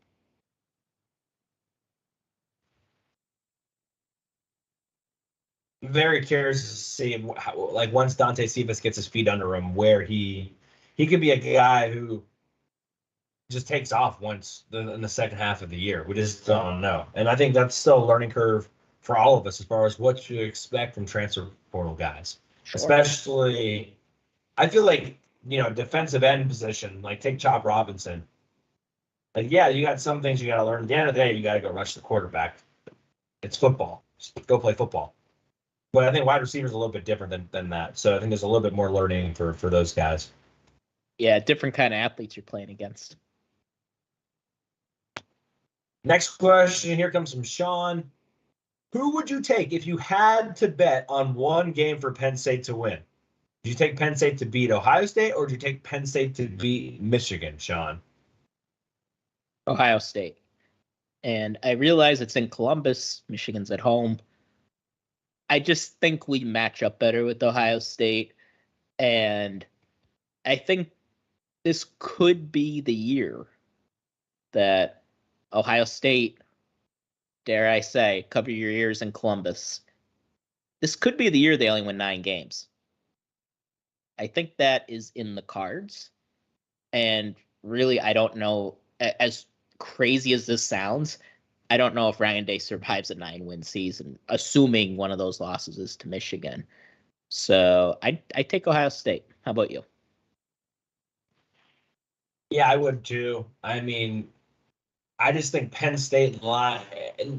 Very curious to see how, like, once Dante Cephas gets his feet under him, where he could be a guy who just takes off once in the second half of the year. We just don't know. And I think that's still a learning curve for all of us as far as what you expect from transfer portal guys. Sure. Especially, I feel like, defensive end position, like take Chop Robinson. Like, yeah, you got some things you got to learn. At the end of the day, you got to go rush the quarterback. It's football. Just go play football. But I think wide receiver is a little bit different than that. So I think there's a little bit more learning for those guys. Yeah, different kind of athletes you're playing against. Next question here comes from Sean. Who would you take if you had to bet on one game for Penn State to win? Do you take Penn State to beat Ohio State, or do you take Penn State to beat Michigan, Sean? Ohio State. And I realize it's in Columbus. Michigan's at home. I just think we match up better with Ohio State. And I think this could be the year that Ohio State, dare I say, cover your ears in Columbus. This could be the year they only win 9 games. I think that is in the cards. And really, I don't know, as crazy as this sounds, I don't know if Ryan Day survives a 9-win season, assuming one of those losses is to Michigan. So I take Ohio State. How about you? Yeah, I would too. I mean, I just think Penn State,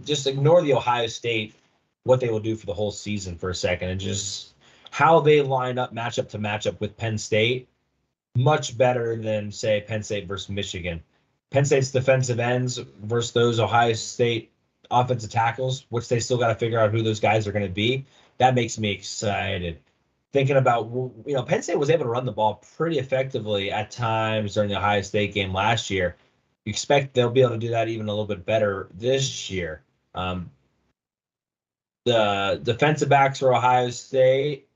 just ignore the Ohio State, what they will do for the whole season for a second, and just how they line up matchup to matchup with Penn State, much better than, say, Penn State versus Michigan. Penn State's defensive ends versus those Ohio State offensive tackles, which they still got to figure out who those guys are going to be. That makes me excited. Thinking about, Penn State was able to run the ball pretty effectively at times during the Ohio State game last year. You expect they'll be able to do that even a little bit better this year. The defensive backs for Ohio State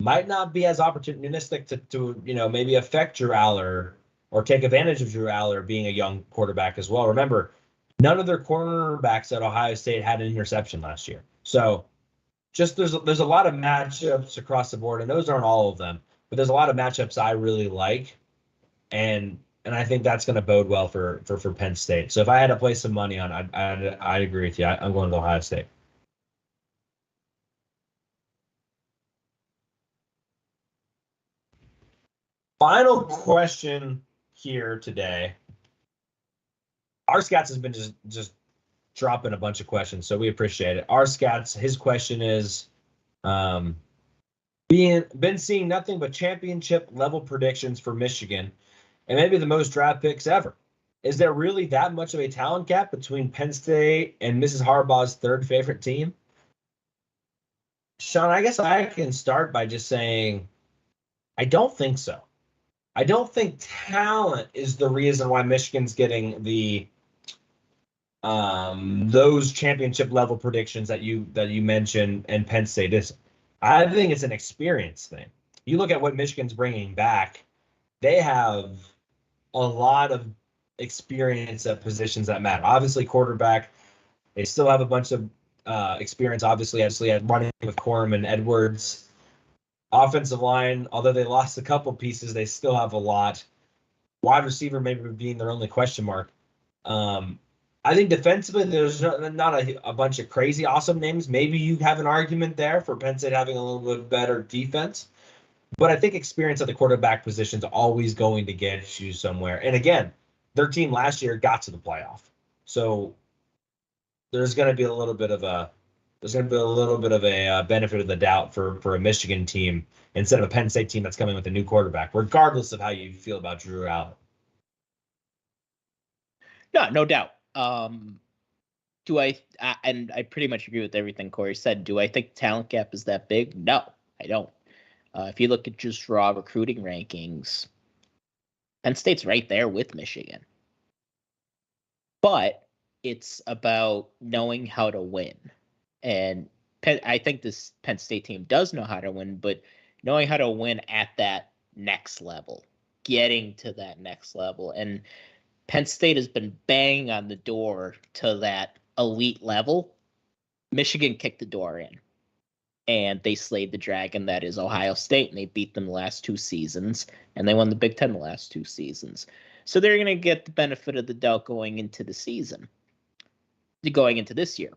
might not be as opportunistic to maybe affect Drew Aller or take advantage of Drew Aller being a young quarterback as well. Remember, none of their cornerbacks at Ohio State had an interception last year. So just there's a lot of matchups across the board, and those aren't all of them, but there's a lot of matchups I really like, and I think that's going to bode well for Penn State. So if I had to place some money on, I'd agree with you. I'm going to Ohio State. Final question here today. Our Scats has been just dropping a bunch of questions, so we appreciate it. Our Scats, his question is, been seeing nothing but championship level predictions for Michigan, and maybe the most draft picks ever. Is there really that much of a talent gap between Penn State and Mrs. Harbaugh's third favorite team? Sean, I guess I can start by just saying, I don't think so. I don't think talent is the reason why Michigan's getting those championship level predictions that you mentioned, and Penn State isn't. I think it's an experience thing. You look at what Michigan's bringing back; they have a lot of experience at positions that matter. Obviously, quarterback. They still have a bunch of experience. Obviously, at running with Corum and Edwards. Offensive line, although they lost a couple pieces, they still have a lot. Wide receiver maybe being their only question mark. I think defensively, there's not a bunch of crazy awesome names. Maybe you have an argument there for Penn State having a little bit better defense. But I think experience at the quarterback position is always going to get you somewhere. And again, their team last year got to the playoff. So there's going to be a little bit of a benefit of the doubt for a Michigan team instead of a Penn State team that's coming with a new quarterback, regardless of how you feel about Drew Aller. No doubt. Do I? And I pretty much agree with everything Corey said. Do I think the talent gap is that big? No, I don't. If you look at just raw recruiting rankings, Penn State's right there with Michigan. But it's about knowing how to win. And I think this Penn State team does know how to win, but knowing how to win at that next level, getting to that next level. And Penn State has been banging on the door to that elite level. Michigan kicked the door in, and they slayed the dragon that is Ohio State, and they beat them the last 2 seasons, and they won the Big Ten the last 2 seasons. So they're going to get the benefit of the doubt going into the season, going into this year.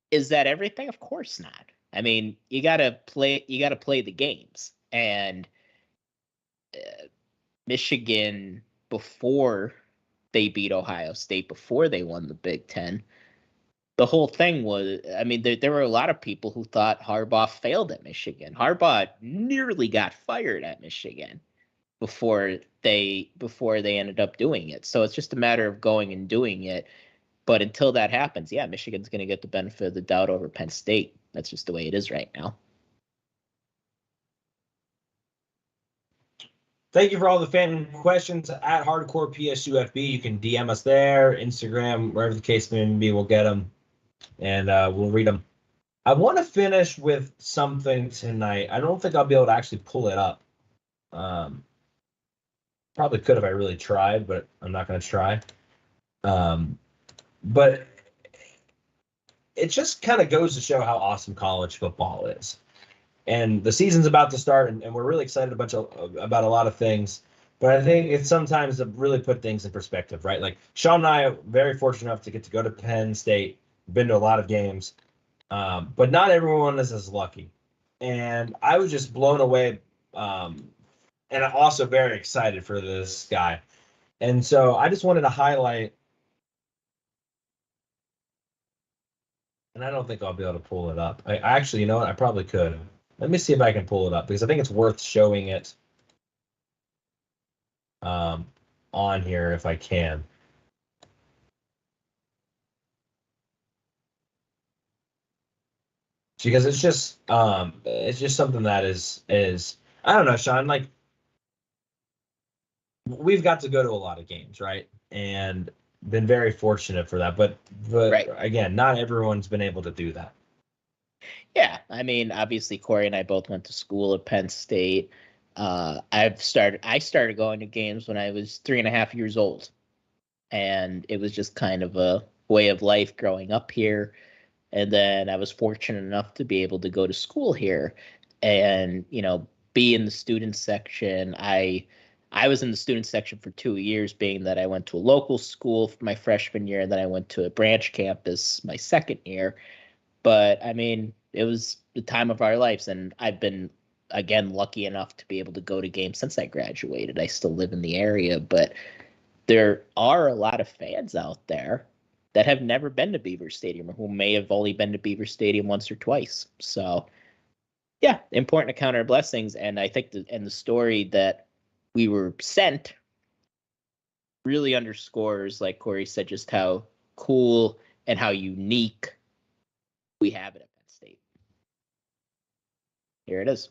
Is that everything? Of course not. I mean, you gotta play the games. And Michigan, before they beat Ohio State, before they won the Big Ten, the whole thing was, I mean, there were a lot of people who thought Harbaugh failed at Michigan. Harbaugh nearly got fired at Michigan before they ended up doing it. So it's just a matter of going and doing it. But until that happens, yeah, Michigan's going to get the benefit of the doubt over Penn State. That's just the way it is right now. Thank you for all the fan questions at Hardcore PSUFB. You can DM us there, Instagram, wherever the case may be. We'll get them, and we'll read them. I want to finish with something tonight. I don't think I'll be able to actually pull it up. Probably could if I really tried, but I'm not going to try. But it just kind of goes to show how awesome college football is. And the season's about to start, and we're really excited about a lot of things. But I think it's sometimes to really put things in perspective, right? Like Sean and I are very fortunate enough to get to go to Penn State, been to a lot of games, but not everyone is as lucky. And I was just blown away, and I'm also very excited for this guy. And so I just wanted to highlight, and I don't think I'll be able to pull it up. I actually, you know what? I probably could. Let me see if I can pull it up because I think it's worth showing it on here if I can. Because it's just something that is I don't know, Sean, like we've got to go to a lot of games, right? And been very fortunate for that. But Right. Again, not everyone's been able to do that. Yeah, I mean, obviously Corey and I both went to school at Penn State. I started going to games when I was 3.5 years old, and it was just kind of a way of life growing up here. And then I was fortunate enough to be able to go to school here, and be in the student section. I was in the student section for 2 years, being that I went to a local school for my freshman year, and then I went to a branch campus my second year. But I mean, it was the time of our lives, and I've been, again, lucky enough to be able to go to games since I graduated. I still live in the area, but there are a lot of fans out there that have never been to Beaver Stadium or who may have only been to Beaver Stadium once or twice. So, yeah, important to count our blessings. And I think the story that we were sent really underscores, like Corey said, just how cool and how unique we have it at Penn State. Here it is.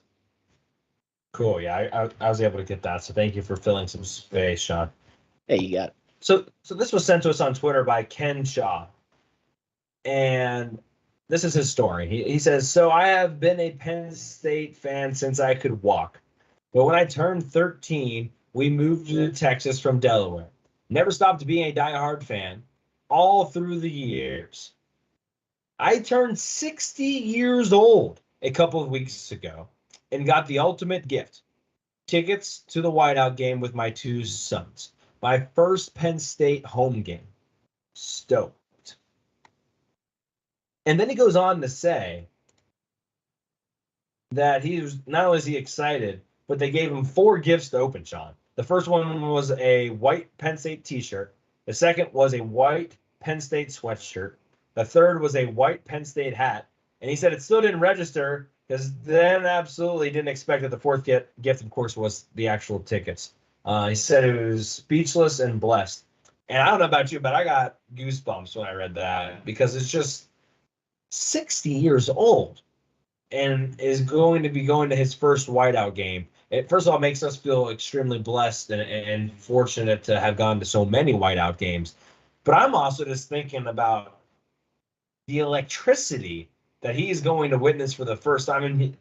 Cool. Yeah, I was able to get that. So thank you for filling some space, Sean. Hey, you got it. So this was sent to us on Twitter by Ken Shaw. And this is his story. He says, so I have been a Penn State fan since I could walk. But when I turned 13, we moved to Texas from Delaware. Never stopped being a diehard fan all through the years. I turned 60 years old a couple of weeks ago and got the ultimate gift. Tickets to the whiteout game with my 2 sons. My first Penn State home game. Stoked. And then he goes on to say that he was, not only is he excited, but they gave him 4 gifts to open, Sean. The first one was a white Penn State t-shirt. The second was a white Penn State sweatshirt. The third was a white Penn State hat. And he said it still didn't register because then absolutely didn't expect that the fourth gift, of course, was the actual tickets. He said it was speechless and blessed. And I don't know about you, but I got goosebumps when I read that because it's just 60 years old and is going to be going to his first whiteout game. It, first of all, makes us feel extremely blessed and fortunate to have gone to so many whiteout games. But I'm also just thinking about the electricity that he's going to witness for the first time. And he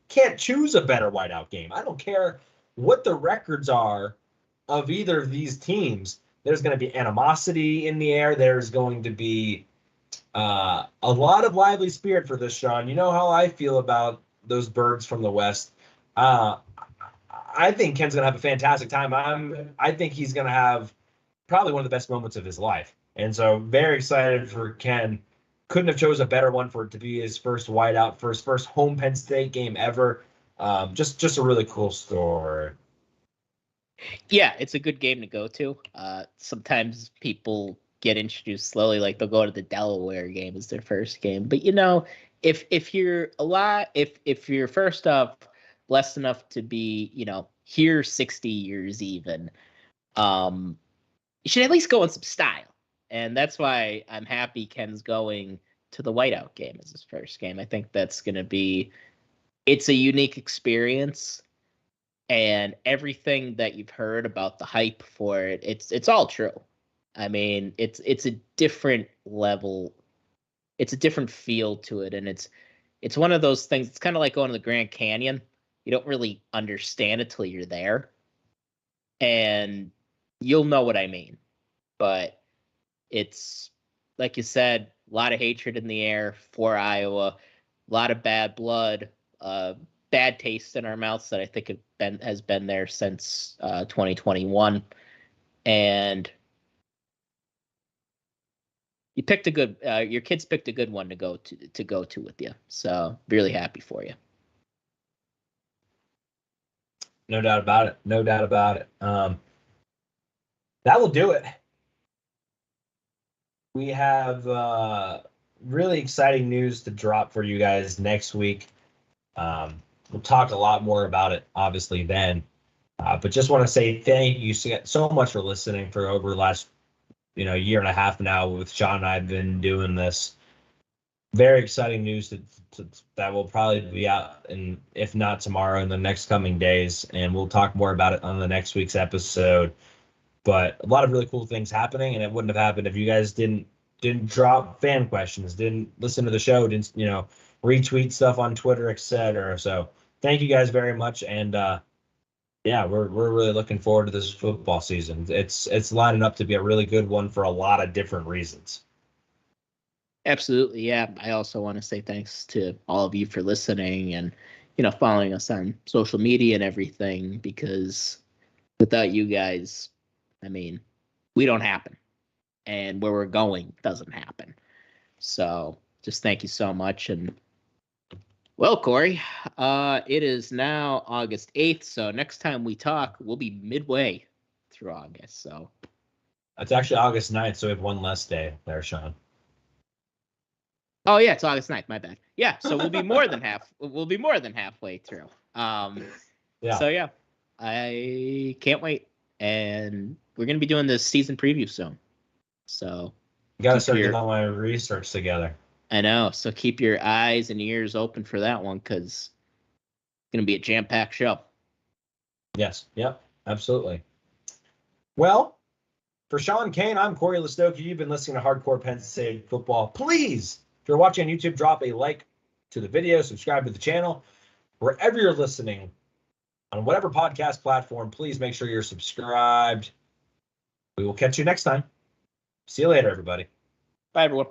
can't choose a better whiteout game. I don't care what the records are of either of these teams. There's going to be animosity in the air. There's going to be a lot of lively spirit for this, Sean. You know how I feel about those birds from the West. I think Ken's going to have a fantastic time. I think he's going to have probably one of the best moments of his life. And so very excited for Ken. Couldn't have chose a better one for it to be his first whiteout, for his first home Penn State game ever. Just a really cool story. Yeah, it's a good game to go to. Sometimes people get introduced slowly, like they'll go to the Delaware game as their first game. But if you're if you're first up, blessed enough to be, here 60 years even, you should at least go in some style. And that's why I'm happy Ken's going to the whiteout game as his first game. I think that's going to be, it's a unique experience, and everything that you've heard about the hype for it, it's all true. I mean, it's a different level. It's a different feel to it, and it's one of those things. It's kind of like going to the Grand Canyon. You don't really understand it till you're there, and you'll know what I mean. But it's, like you said, a lot of hatred in the air for Iowa, a lot of bad blood, bad taste in our mouths that I think has been there since 2021. And you picked a good, your kids picked a good one to go to with you. So really happy for you. No doubt about it. No doubt about it. That will do it. We have really exciting news to drop for you guys next week. We'll talk a lot more about it, obviously, then. But just want to say thank you so much for listening for over the last, year and a half now. With Sean and I have been doing this. Very exciting news that will probably be out, and if not tomorrow, in the next coming days. And we'll talk more about it on the next week's episode. But a lot of really cool things happening, and it wouldn't have happened if you guys didn't drop fan questions, didn't listen to the show, didn't retweet stuff on Twitter, etc. So thank you guys very much, and we're really looking forward to this football season. It's lining up to be a really good one for a lot of different reasons. Absolutely, yeah. I also want to say thanks to all of you for listening and following us on social media and everything, because without you guys, I mean, we don't happen, and where we're going doesn't happen. So just thank you so much. And well, Corey, it is now August 8th. So next time we talk, we'll be midway through August. So it's actually August 9th. So we have one less day there, Sean. Oh yeah, it's August 9th. My bad. Yeah. So we'll be more than halfway through. Yeah. So yeah, I can't wait. And we're going to be doing this season preview soon. So you got to start getting all my research together. I know. So keep your eyes and ears open for that one, because it's going to be a jam-packed show. Yes. Yep. Absolutely. Well, for Sean Kane, I'm Corey Listoki. You've been listening to Hardcore Penn State Football. Please, if you're watching on YouTube, drop a like to the video, subscribe to the channel. Wherever you're listening, on whatever podcast platform, please make sure you're subscribed. We will catch you next time. See you later, everybody. Bye, everyone.